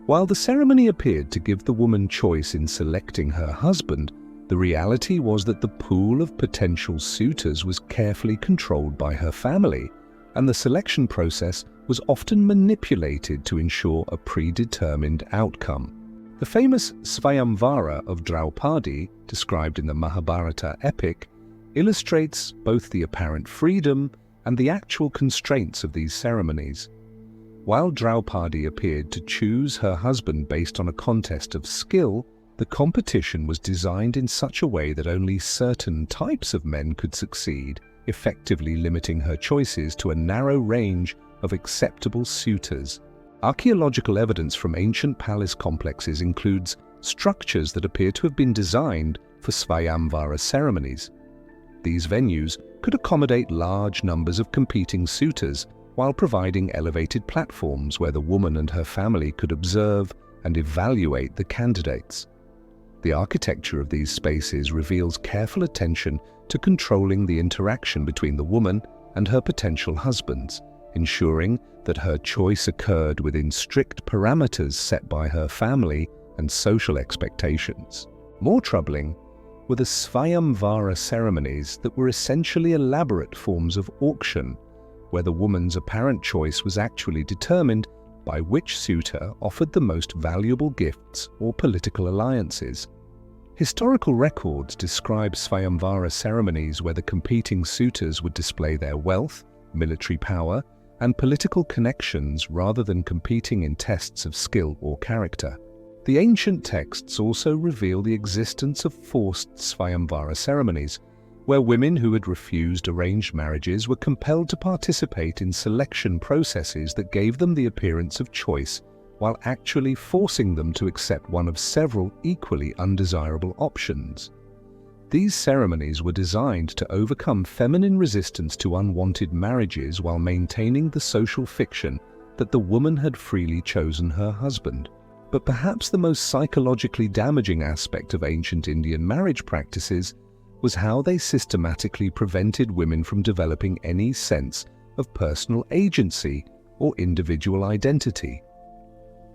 While the ceremony appeared to give the woman choice in selecting her husband, the reality was that the pool of potential suitors was carefully controlled by her family, and the selection process was often manipulated to ensure a predetermined outcome. The famous Svayamvara of Draupadi, described in the Mahabharata epic, illustrates both the apparent freedom and the actual constraints of these ceremonies. While Draupadi appeared to choose her husband based on a contest of skill, the competition was designed in such a way that only certain types of men could succeed, effectively limiting her choices to a narrow range of acceptable suitors. Archaeological evidence from ancient palace complexes includes structures that appear to have been designed for Svayamvara ceremonies. These venues could accommodate large numbers of competing suitors while providing elevated platforms where the woman and her family could observe and evaluate the candidates. The architecture of these spaces reveals careful attention to controlling the interaction between the woman and her potential husbands, ensuring that her choice occurred within strict parameters set by her family and social expectations. More troubling were the Svayamvara ceremonies that were essentially elaborate forms of auction, where the woman's apparent choice was actually determined by which suitor offered the most valuable gifts or political alliances. Historical records describe Svayamvara ceremonies where the competing suitors would display their wealth, military power, and political connections rather than competing in tests of skill or character. The ancient texts also reveal the existence of forced Svayamvara ceremonies, where women who had refused arranged marriages were compelled to participate in selection processes that gave them the appearance of choice, while actually forcing them to accept one of several equally undesirable options. These ceremonies were designed to overcome feminine resistance to unwanted marriages while maintaining the social fiction that the woman had freely chosen her husband. But perhaps the most psychologically damaging aspect of ancient Indian marriage practices was how they systematically prevented women from developing any sense of personal agency or individual identity.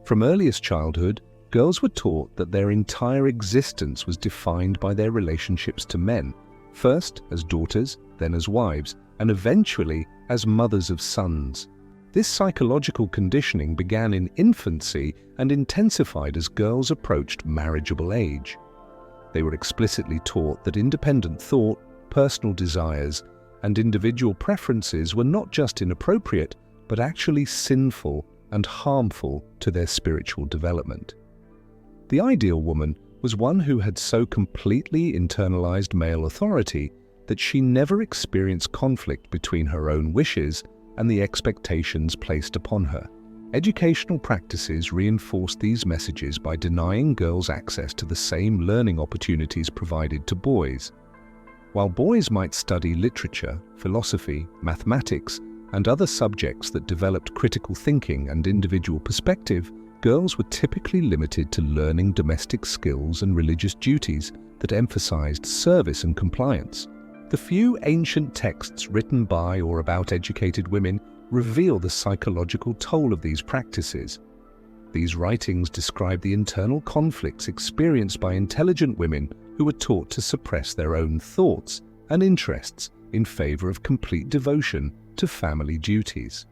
From earliest childhood, girls were taught that their entire existence was defined by their relationships to men, first as daughters, then as wives, and eventually as mothers of sons. This psychological conditioning began in infancy and intensified as girls approached marriageable age. They were explicitly taught that independent thought, personal desires, and individual preferences were not just inappropriate, but actually sinful and harmful to their spiritual development. The ideal woman was one who had so completely internalized male authority that she never experienced conflict between her own wishes and the expectations placed upon her. Educational practices reinforced these messages by denying girls access to the same learning opportunities provided to boys. While boys might study literature, philosophy, mathematics, and other subjects that developed critical thinking and individual perspective, girls were typically limited to learning domestic skills and religious duties that emphasized service and compliance. The few ancient texts written by or about educated women reveal the psychological toll of these practices. These writings describe the internal conflicts experienced by intelligent women who were taught to suppress their own thoughts and interests in favor of complete devotion to family duties.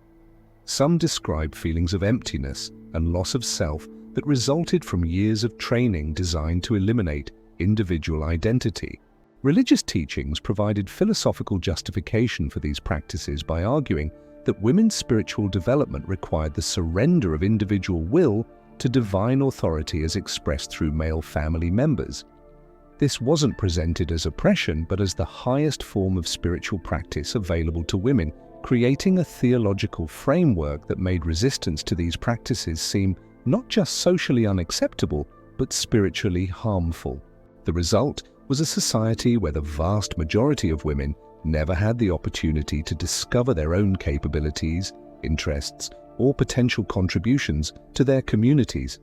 Some describe feelings of emptiness and loss of self that resulted from years of training designed to eliminate individual identity. Religious teachings provided philosophical justification for these practices by arguing that women's spiritual development required the surrender of individual will to divine authority as expressed through male family members. This wasn't presented as oppression, but as the highest form of spiritual practice available to women, creating a theological framework that made resistance to these practices seem not just socially unacceptable, but spiritually harmful. The result was a society where the vast majority of women never had the opportunity to discover their own capabilities, interests, or potential contributions to their communities.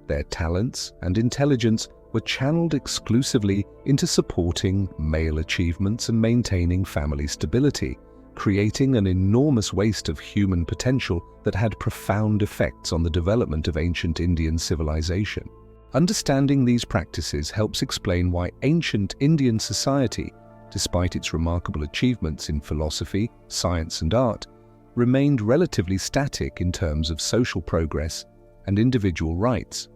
Their talents and intelligence were channeled exclusively into supporting male achievements and maintaining family stability, creating an enormous waste of human potential that had profound effects on the development of ancient Indian civilization. Understanding these practices helps explain why ancient Indian society, despite its remarkable achievements in philosophy, science, and art, remained relatively static in terms of social progress and individual rights.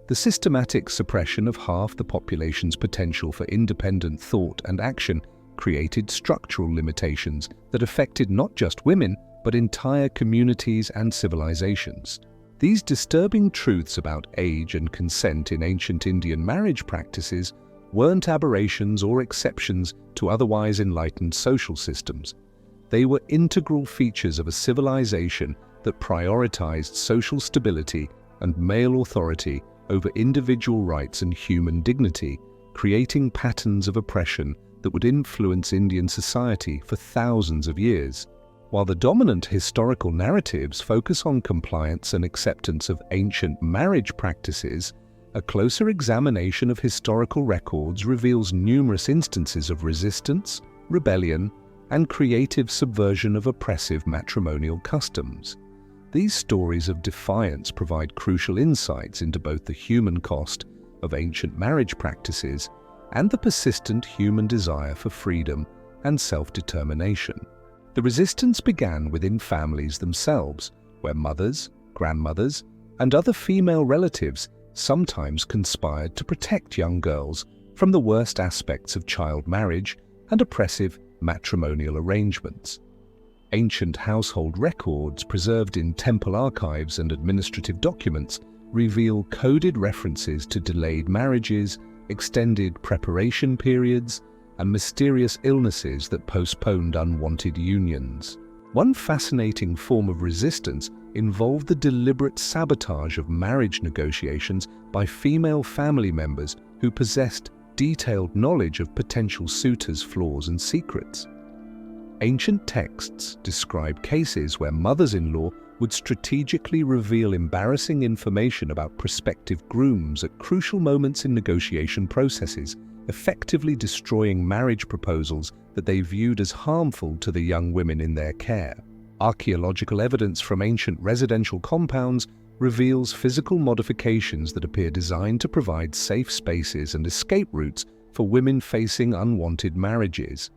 The systematic suppression of half the population's potential for independent thought and action created structural limitations that affected not just women, but entire communities and civilizations. These disturbing truths about age and consent in ancient Indian marriage practices weren't aberrations or exceptions to otherwise enlightened social systems. They were integral features of a civilization that prioritized social stability and male authority over individual rights and human dignity, creating patterns of oppression that would influence Indian society for thousands of years. While the dominant historical narratives focus on compliance and acceptance of ancient marriage practices, a closer examination of historical records reveals numerous instances of resistance, rebellion, and creative subversion of oppressive matrimonial customs. These stories of defiance provide crucial insights into both the human cost of ancient marriage practices and the persistent human desire for freedom and self-determination. The resistance began within families themselves, where mothers, grandmothers, and other female relatives sometimes conspired to protect young girls from the worst aspects of child marriage and oppressive matrimonial arrangements. Ancient household records preserved in temple archives and administrative documents reveal coded references to delayed marriages, extended preparation periods, and mysterious illnesses that postponed unwanted unions. One fascinating form of resistance involved the deliberate sabotage of marriage negotiations by female family members who possessed detailed knowledge of potential suitors' flaws and secrets. Ancient texts describe cases where mothers-in-law would strategically reveal embarrassing information about prospective grooms at crucial moments in negotiation processes, effectively destroying marriage proposals that they viewed as harmful to the young women in their care. Archaeological evidence from ancient residential compounds reveals physical modifications that appear designed to provide safe spaces and escape routes for women facing unwanted marriages.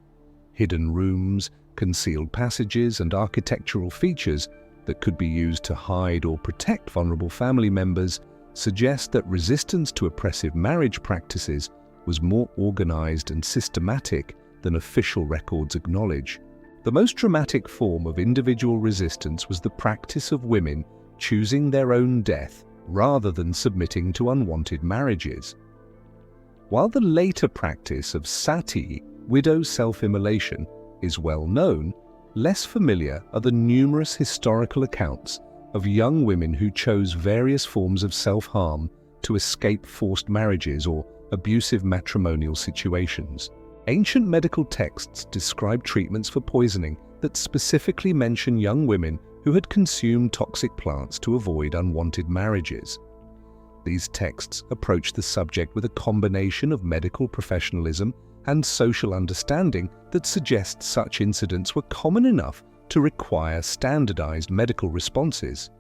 Hidden rooms, concealed passages, and architectural features that could be used to hide or protect vulnerable family members suggest that resistance to oppressive marriage practices was more organized and systematic than official records acknowledge. The most dramatic form of individual resistance was the practice of women choosing their own death rather than submitting to unwanted marriages. While the later practice of sati, widow self-immolation is well known, less familiar are the numerous historical accounts of young women who chose various forms of self-harm to escape forced marriages or abusive matrimonial situations. Ancient medical texts describe treatments for poisoning that specifically mention young women who had consumed toxic plants to avoid unwanted marriages. These texts approach the subject with a combination of medical professionalism and social understanding that suggests such incidents were common enough to require standardized medical responses.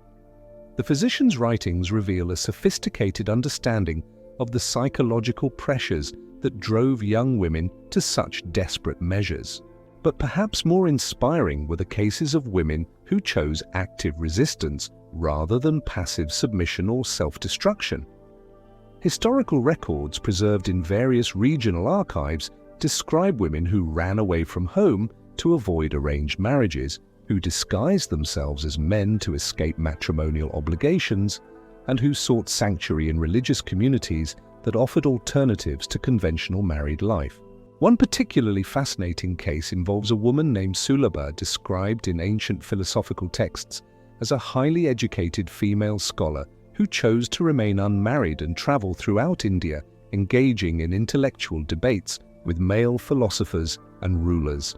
The physician's writings reveal a sophisticated understanding of the psychological pressures that drove young women to such desperate measures. But perhaps more inspiring were the cases of women who chose active resistance rather than passive submission or self-destruction. Historical records preserved in various regional archives describe women who ran away from home to avoid arranged marriages, who disguised themselves as men to escape matrimonial obligations, and who sought sanctuary in religious communities that offered alternatives to conventional married life. One particularly fascinating case involves a woman named Sulaba, described in ancient philosophical texts as a highly educated female scholar who chose to remain unmarried and travel throughout India, engaging in intellectual debates with male philosophers and rulers.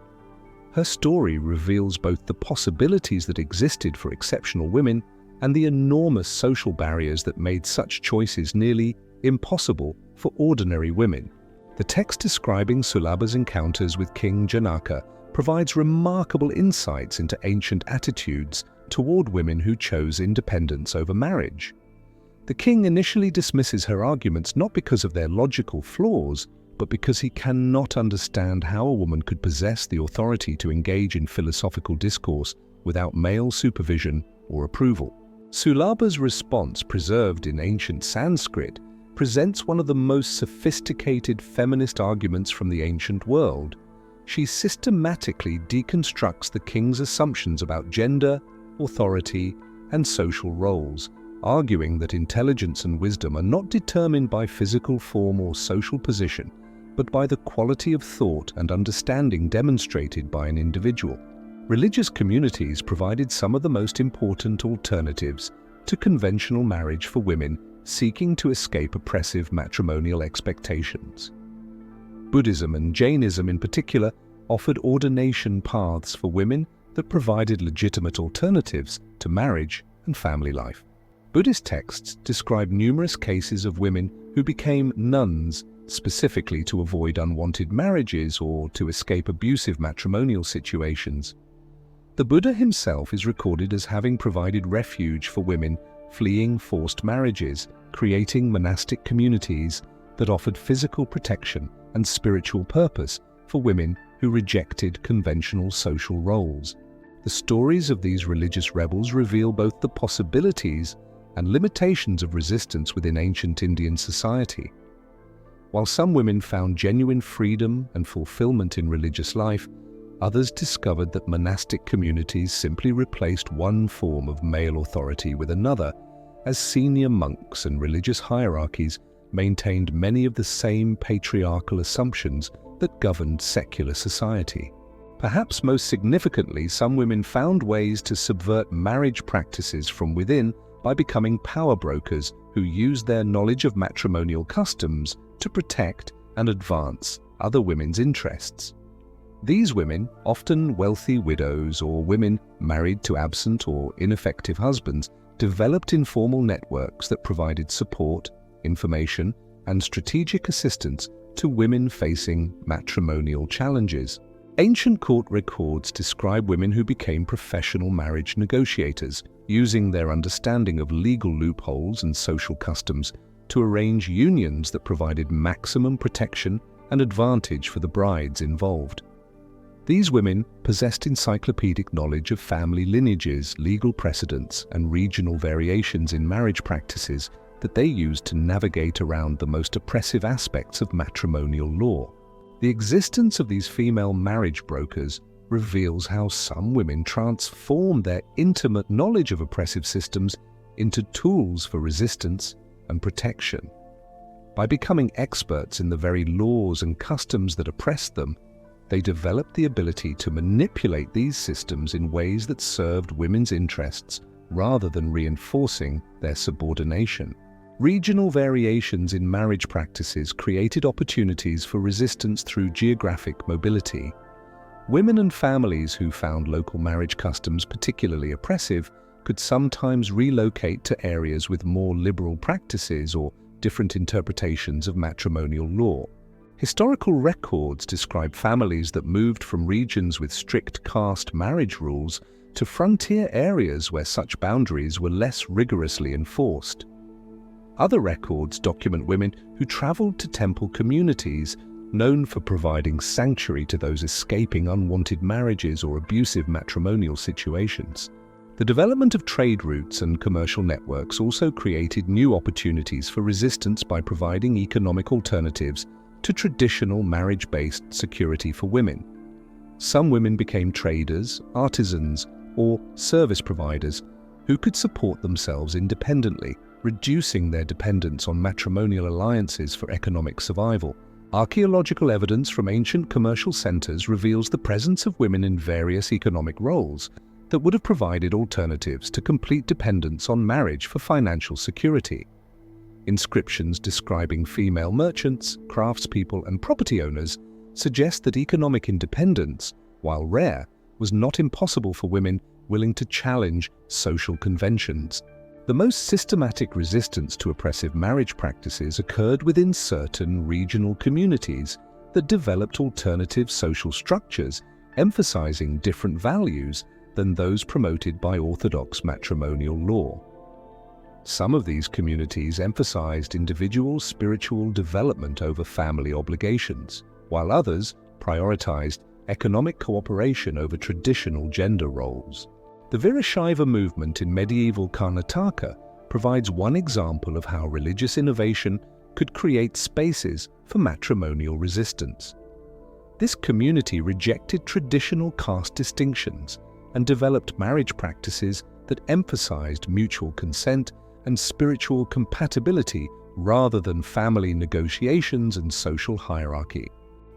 Her story reveals both the possibilities that existed for exceptional women and the enormous social barriers that made such choices nearly impossible for ordinary women. The text describing Sulaba's encounters with King Janaka provides remarkable insights into ancient attitudes toward women who chose independence over marriage. The king initially dismisses her arguments not because of their logical flaws, but because he cannot understand how a woman could possess the authority to engage in philosophical discourse without male supervision or approval. Sulaba's response, preserved in ancient Sanskrit, presents one of the most sophisticated feminist arguments from the ancient world. She systematically deconstructs the king's assumptions about gender, authority, and social roles, arguing that intelligence and wisdom are not determined by physical form or social position, but by the quality of thought and understanding demonstrated by an individual. Religious communities provided some of the most important alternatives to conventional marriage for women seeking to escape oppressive matrimonial expectations. Buddhism and Jainism in particular offered ordination paths for women that provided legitimate alternatives to marriage and family life. Buddhist texts describe numerous cases of women who became nuns specifically to avoid unwanted marriages or to escape abusive matrimonial situations. The Buddha himself is recorded as having provided refuge for women fleeing forced marriages, creating monastic communities that offered physical protection and spiritual purpose for women who rejected conventional social roles. The stories of these religious rebels reveal both the possibilities and limitations of resistance within ancient Indian society. While some women found genuine freedom and fulfillment in religious life, others discovered that monastic communities simply replaced one form of male authority with another, as senior monks and religious hierarchies maintained many of the same patriarchal assumptions that governed secular society. Perhaps most significantly, some women found ways to subvert marriage practices from within by becoming power brokers who used their knowledge of matrimonial customs to protect and advance other women's interests. These women, often wealthy widows or women married to absent or ineffective husbands, developed informal networks that provided support, information, and strategic assistance to women facing matrimonial challenges. Ancient court records describe women who became professional marriage negotiators, using their understanding of legal loopholes and social customs to arrange unions that provided maximum protection and advantage for the brides involved. These women possessed encyclopedic knowledge of family lineages, legal precedents, and regional variations in marriage practices that they used to navigate around the most oppressive aspects of matrimonial law. The existence of these female marriage brokers reveals how some women transformed their intimate knowledge of oppressive systems into tools for resistance and protection. By becoming experts in the very laws and customs that oppressed them, they developed the ability to manipulate these systems in ways that served women's interests rather than reinforcing their subordination. Regional variations in marriage practices created opportunities for resistance through geographic mobility. Women and families who found local marriage customs particularly oppressive could sometimes relocate to areas with more liberal practices or different interpretations of matrimonial law. Historical records describe families that moved from regions with strict caste marriage rules to frontier areas where such boundaries were less rigorously enforced. Other records document women who traveled to temple communities known for providing sanctuary to those escaping unwanted marriages or abusive matrimonial situations. The development of trade routes and commercial networks also created new opportunities for resistance by providing economic alternatives to traditional marriage-based security for women. Some women became traders, artisans, or service providers who could support themselves independently, reducing their dependence on matrimonial alliances for economic survival. Archaeological evidence from ancient commercial centers reveals the presence of women in various economic roles that would have provided alternatives to complete dependence on marriage for financial security. Inscriptions describing female merchants, craftspeople, and property owners suggest that economic independence, while rare, was not impossible for women willing to challenge social conventions. The most systematic resistance to oppressive marriage practices occurred within certain regional communities that developed alternative social structures, emphasizing different values than those promoted by orthodox matrimonial law. Some of these communities emphasized individual spiritual development over family obligations, while others prioritized economic cooperation over traditional gender roles. The Virashaiva movement in medieval Karnataka provides one example of how religious innovation could create spaces for matrimonial resistance. This community rejected traditional caste distinctions and developed marriage practices that emphasized mutual consent and spiritual compatibility rather than family negotiations and social hierarchy.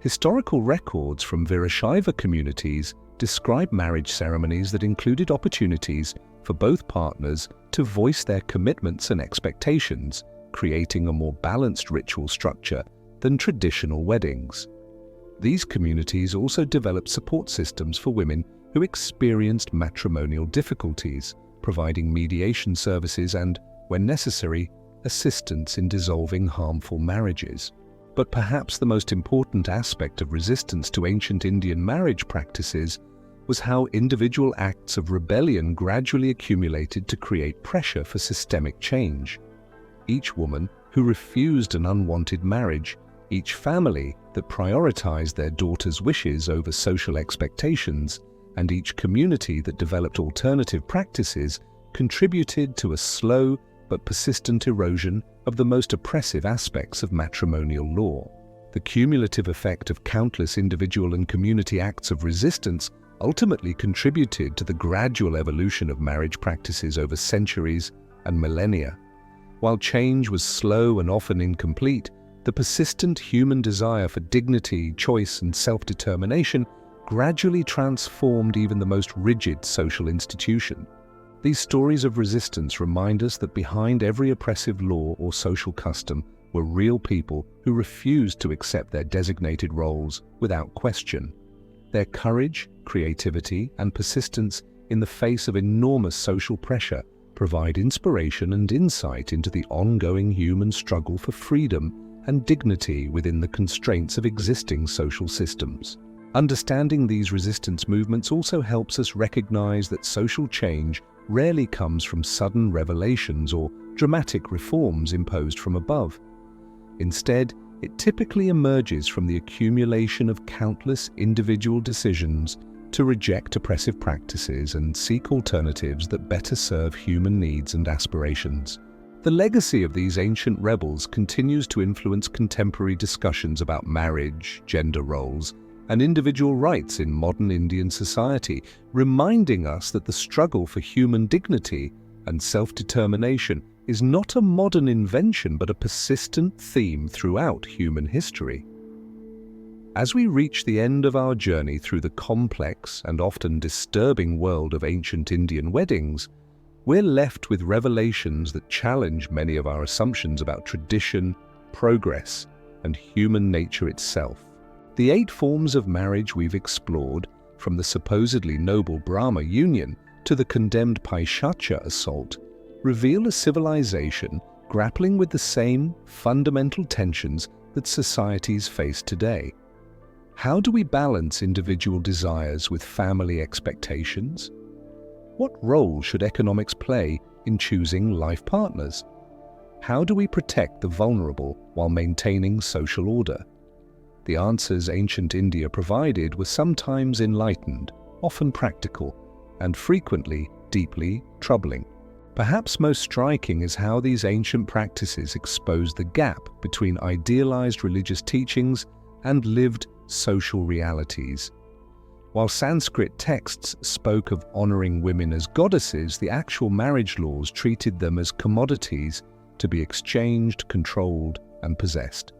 Historical records from Virashaiva communities describe marriage ceremonies that included opportunities for both partners to voice their commitments and expectations, creating a more balanced ritual structure than traditional weddings. These communities also developed support systems for women who experienced matrimonial difficulties, providing mediation services and, when necessary, assistance in dissolving harmful marriages. But perhaps the most important aspect of resistance to ancient Indian marriage practices was how individual acts of rebellion gradually accumulated to create pressure for systemic change. Each woman who refused an unwanted marriage, each family that prioritized their daughter's wishes over social expectations, and each community that developed alternative practices contributed to a slow but persistent erosion of the most oppressive aspects of matrimonial law. The cumulative effect of countless individual and community acts of resistance ultimately contributed to the gradual evolution of marriage practices over centuries and millennia. While change was slow and often incomplete, the persistent human desire for dignity, choice, and self-determination gradually transformed even the most rigid social institution. These stories of resistance remind us that behind every oppressive law or social custom were real people who refused to accept their designated roles without question. Their courage, creativity, and persistence in the face of enormous social pressure provide inspiration and insight into the ongoing human struggle for freedom and dignity within the constraints of existing social systems. Understanding these resistance movements also helps us recognize that social change rarely comes from sudden revelations or dramatic reforms imposed from above. Instead, it typically emerges from the accumulation of countless individual decisions to reject oppressive practices and seek alternatives that better serve human needs and aspirations. The legacy of these ancient rebels continues to influence contemporary discussions about marriage, gender roles, and individual rights in modern Indian society, reminding us that the struggle for human dignity and self-determination is not a modern invention but a persistent theme throughout human history. As we reach the end of our journey through the complex and often disturbing world of ancient Indian weddings, we're left with revelations that challenge many of our assumptions about tradition, progress, and human nature itself. The 8 forms of marriage we've explored, from the supposedly noble Brahma union to the condemned Paishacha assault, reveal a civilization grappling with the same fundamental tensions that societies face today. How do we balance individual desires with family expectations? What role should economics play in choosing life partners? How do we protect the vulnerable while maintaining social order? The answers ancient India provided were sometimes enlightened, often practical, and frequently deeply troubling. Perhaps most striking is how these ancient practices expose the gap between idealized religious teachings and lived social realities. While Sanskrit texts spoke of honoring women as goddesses, the actual marriage laws treated them as commodities to be exchanged, controlled, and possessed.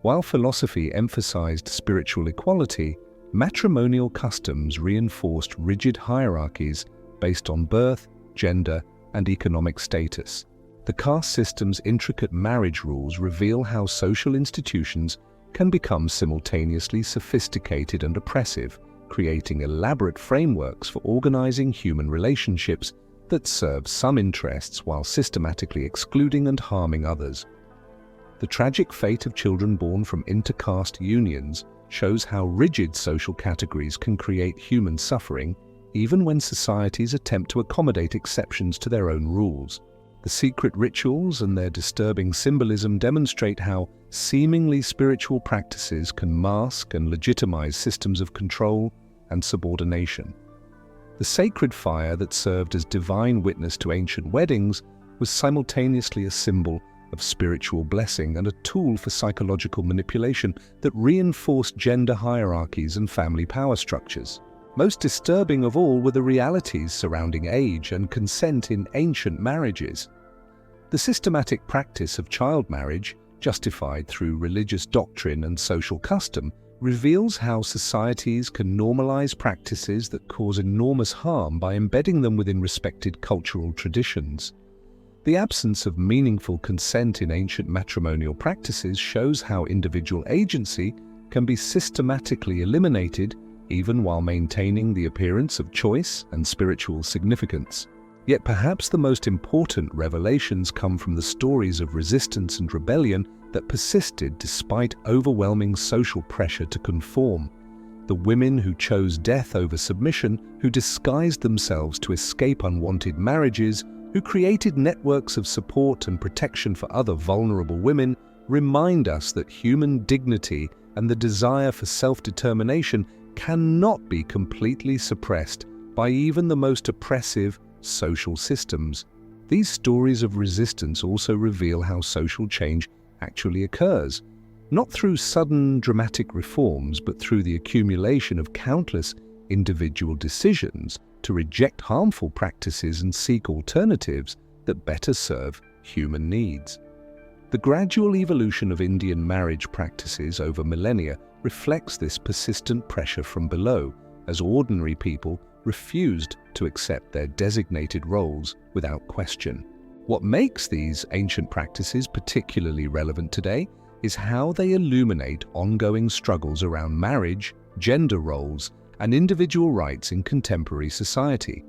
While philosophy emphasized spiritual equality, matrimonial customs reinforced rigid hierarchies based on birth, gender, and economic status. The caste system's intricate marriage rules reveal how social institutions can become simultaneously sophisticated and oppressive, creating elaborate frameworks for organizing human relationships that serve some interests while systematically excluding and harming others. The tragic fate of children born from intercaste unions shows how rigid social categories can create human suffering, even when societies attempt to accommodate exceptions to their own rules. The secret rituals and their disturbing symbolism demonstrate how seemingly spiritual practices can mask and legitimize systems of control and subordination. The sacred fire that served as divine witness to ancient weddings was simultaneously a symbol of spiritual blessing and a tool for psychological manipulation that reinforced gender hierarchies and family power structures. Most disturbing of all were the realities surrounding age and consent in ancient marriages. The systematic practice of child marriage, justified through religious doctrine and social custom, reveals how societies can normalize practices that cause enormous harm by embedding them within respected cultural traditions. The absence of meaningful consent in ancient matrimonial practices shows how individual agency can be systematically eliminated even while maintaining the appearance of choice and spiritual significance. Yet perhaps the most important revelations come from the stories of resistance and rebellion that persisted despite overwhelming social pressure to conform. The women who chose death over submission, who disguised themselves to escape unwanted marriages, who created networks of support and protection for other vulnerable women, remind us that human dignity and the desire for self-determination cannot be completely suppressed by even the most oppressive social systems. These stories of resistance also reveal how social change actually occurs, not through sudden dramatic reforms, but through the accumulation of countless individual decisions to reject harmful practices and seek alternatives that better serve human needs. The gradual evolution of Indian marriage practices over millennia reflects this persistent pressure from below, as ordinary people refused to accept their designated roles without question. What makes these ancient practices particularly relevant today is how they illuminate ongoing struggles around marriage, gender roles, and individual rights in contemporary society.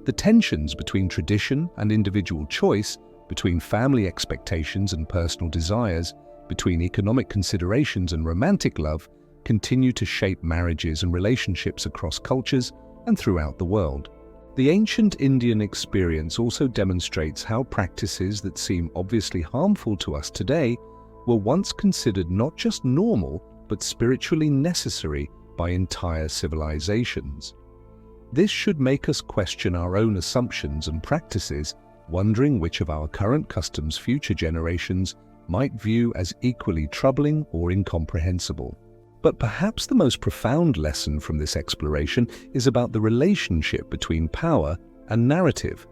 The tensions between tradition and individual choice, between family expectations and personal desires, between economic considerations and romantic love, continue to shape marriages and relationships across cultures and throughout the world. The ancient Indian experience also demonstrates how practices that seem obviously harmful to us today were once considered not just normal, but spiritually necessary by entire civilizations. This should make us question our own assumptions and practices, wondering which of our current customs future generations might view as equally troubling or incomprehensible. But perhaps the most profound lesson from this exploration is about the relationship between power and narrative.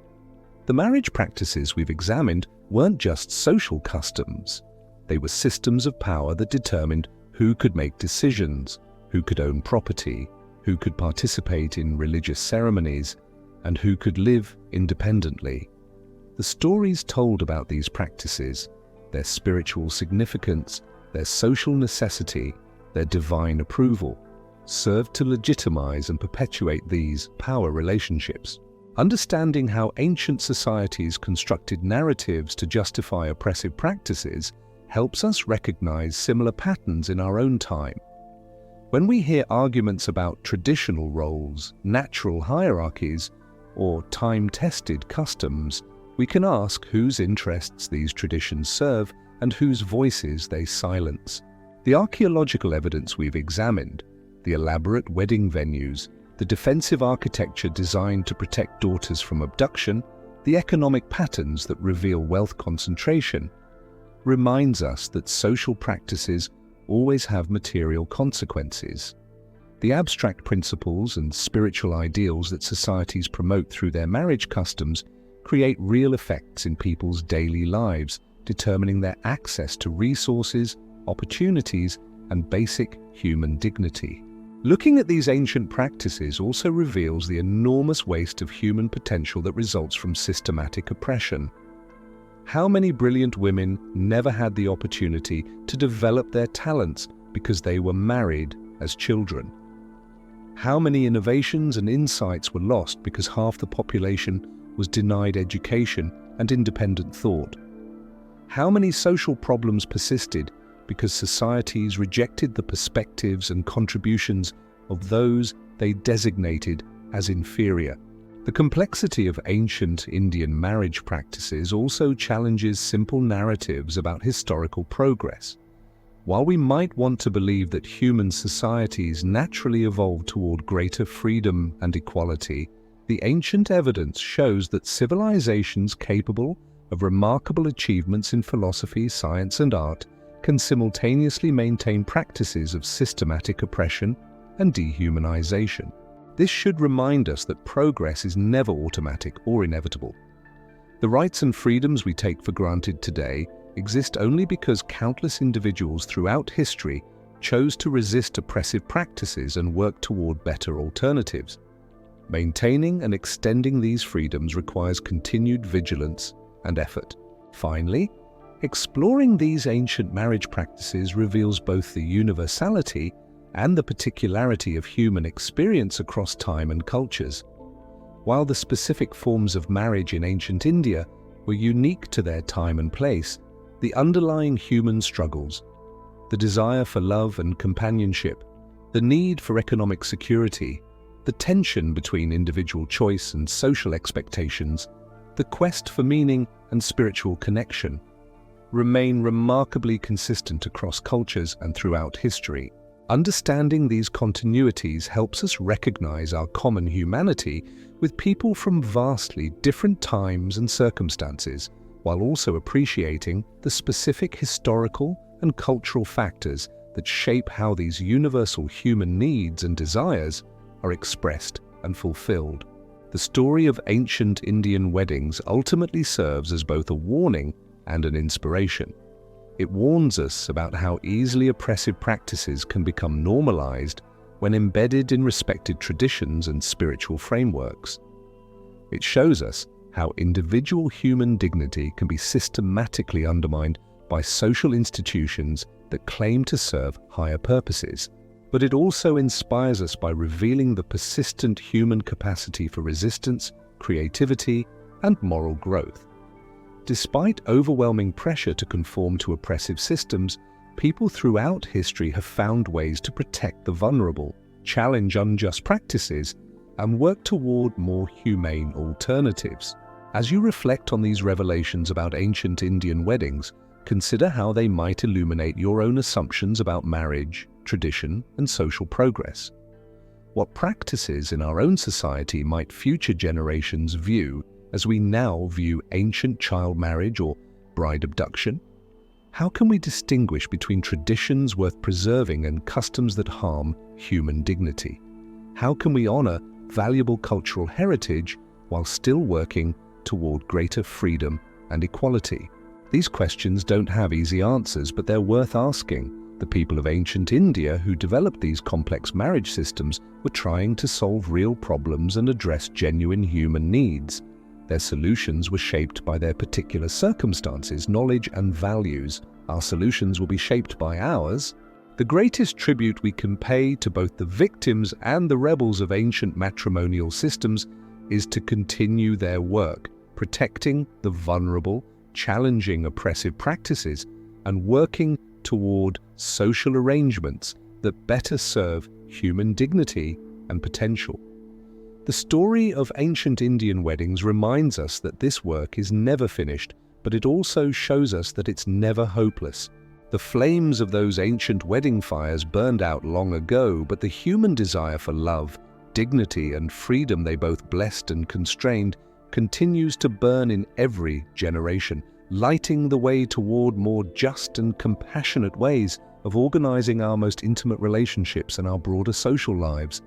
The marriage practices we've examined weren't just social customs. They were systems of power that determined Who could make decisions? Who could own property? Who could participate in religious ceremonies? And who could live independently? The stories told about these practices, their spiritual significance, their social necessity, their divine approval, served to legitimize and perpetuate these power relationships. Understanding how ancient societies constructed narratives to justify oppressive practices helps us recognize similar patterns in our own time. When we hear arguments about traditional roles, natural hierarchies, or time-tested customs, we can ask whose interests these traditions serve and whose voices they silence. The archaeological evidence we've examined, the elaborate wedding venues, the defensive architecture designed to protect daughters from abduction, the economic patterns that reveal wealth concentration, reminds us that social practices always have material consequences. The abstract principles and spiritual ideals that societies promote through their marriage customs create real effects in people's daily lives, determining their access to resources, opportunities, and basic human dignity. Looking at these ancient practices also reveals the enormous waste of human potential that results from systematic oppression. How many brilliant women never had the opportunity to develop their talents because they were married as children? How many innovations and insights were lost because half the population was denied education and independent thought? How many social problems persisted because societies rejected the perspectives and contributions of those they designated as inferior? The complexity of ancient Indian marriage practices also challenges simple narratives about historical progress. While we might want to believe that human societies naturally evolved toward greater freedom and equality, the ancient evidence shows that civilizations capable of remarkable achievements in philosophy, science, and art can simultaneously maintain practices of systematic oppression and dehumanization. This should remind us that progress is never automatic or inevitable. The rights and freedoms we take for granted today exist only because countless individuals throughout history chose to resist oppressive practices and work toward better alternatives. Maintaining and extending these freedoms requires continued vigilance and effort. Finally, exploring these ancient marriage practices reveals both the universality and the particularity of human experience across time and cultures. While the specific forms of marriage in ancient India were unique to their time and place, the underlying human struggles, the desire for love and companionship, the need for economic security, the tension between individual choice and social expectations, the quest for meaning and spiritual connection, remain remarkably consistent across cultures and throughout history. Understanding these continuities helps us recognize our common humanity with people from vastly different times and circumstances, while also appreciating the specific historical and cultural factors that shape how these universal human needs and desires are expressed and fulfilled. The story of ancient Indian weddings ultimately serves as both a warning and an inspiration. It warns us about how easily oppressive practices can become normalized when embedded in respected traditions and spiritual frameworks. It shows us how individual human dignity can be systematically undermined by social institutions that claim to serve higher purposes. But it also inspires us by revealing the persistent human capacity for resistance, creativity, and moral growth. Despite overwhelming pressure to conform to oppressive systems, people throughout history have found ways to protect the vulnerable, challenge unjust practices, and work toward more humane alternatives. As you reflect on these revelations about ancient Indian weddings, consider how they might illuminate your own assumptions about marriage, tradition, and social progress. What practices in our own society might future generations view as we now view ancient child marriage or bride abduction? How can we distinguish between traditions worth preserving and customs that harm human dignity? How can we honor valuable cultural heritage while still working toward greater freedom and equality? These questions don't have easy answers, but they're worth asking, The people of ancient India who developed these complex marriage systems were trying to solve real problems and address genuine human needs. Their solutions were shaped by their particular circumstances, knowledge, and values. Our solutions will be shaped by ours. The greatest tribute we can pay to both the victims and the rebels of ancient matrimonial systems is to continue their work, protecting the vulnerable, challenging oppressive practices, and working toward social arrangements that better serve human dignity and potential. The story of ancient Indian weddings reminds us that this work is never finished, but it also shows us that it's never hopeless. The flames of those ancient wedding fires burned out long ago, but the human desire for love, dignity, and freedom they both blessed and constrained continues to burn in every generation, lighting the way toward more just and compassionate ways of organizing our most intimate relationships and our broader social lives.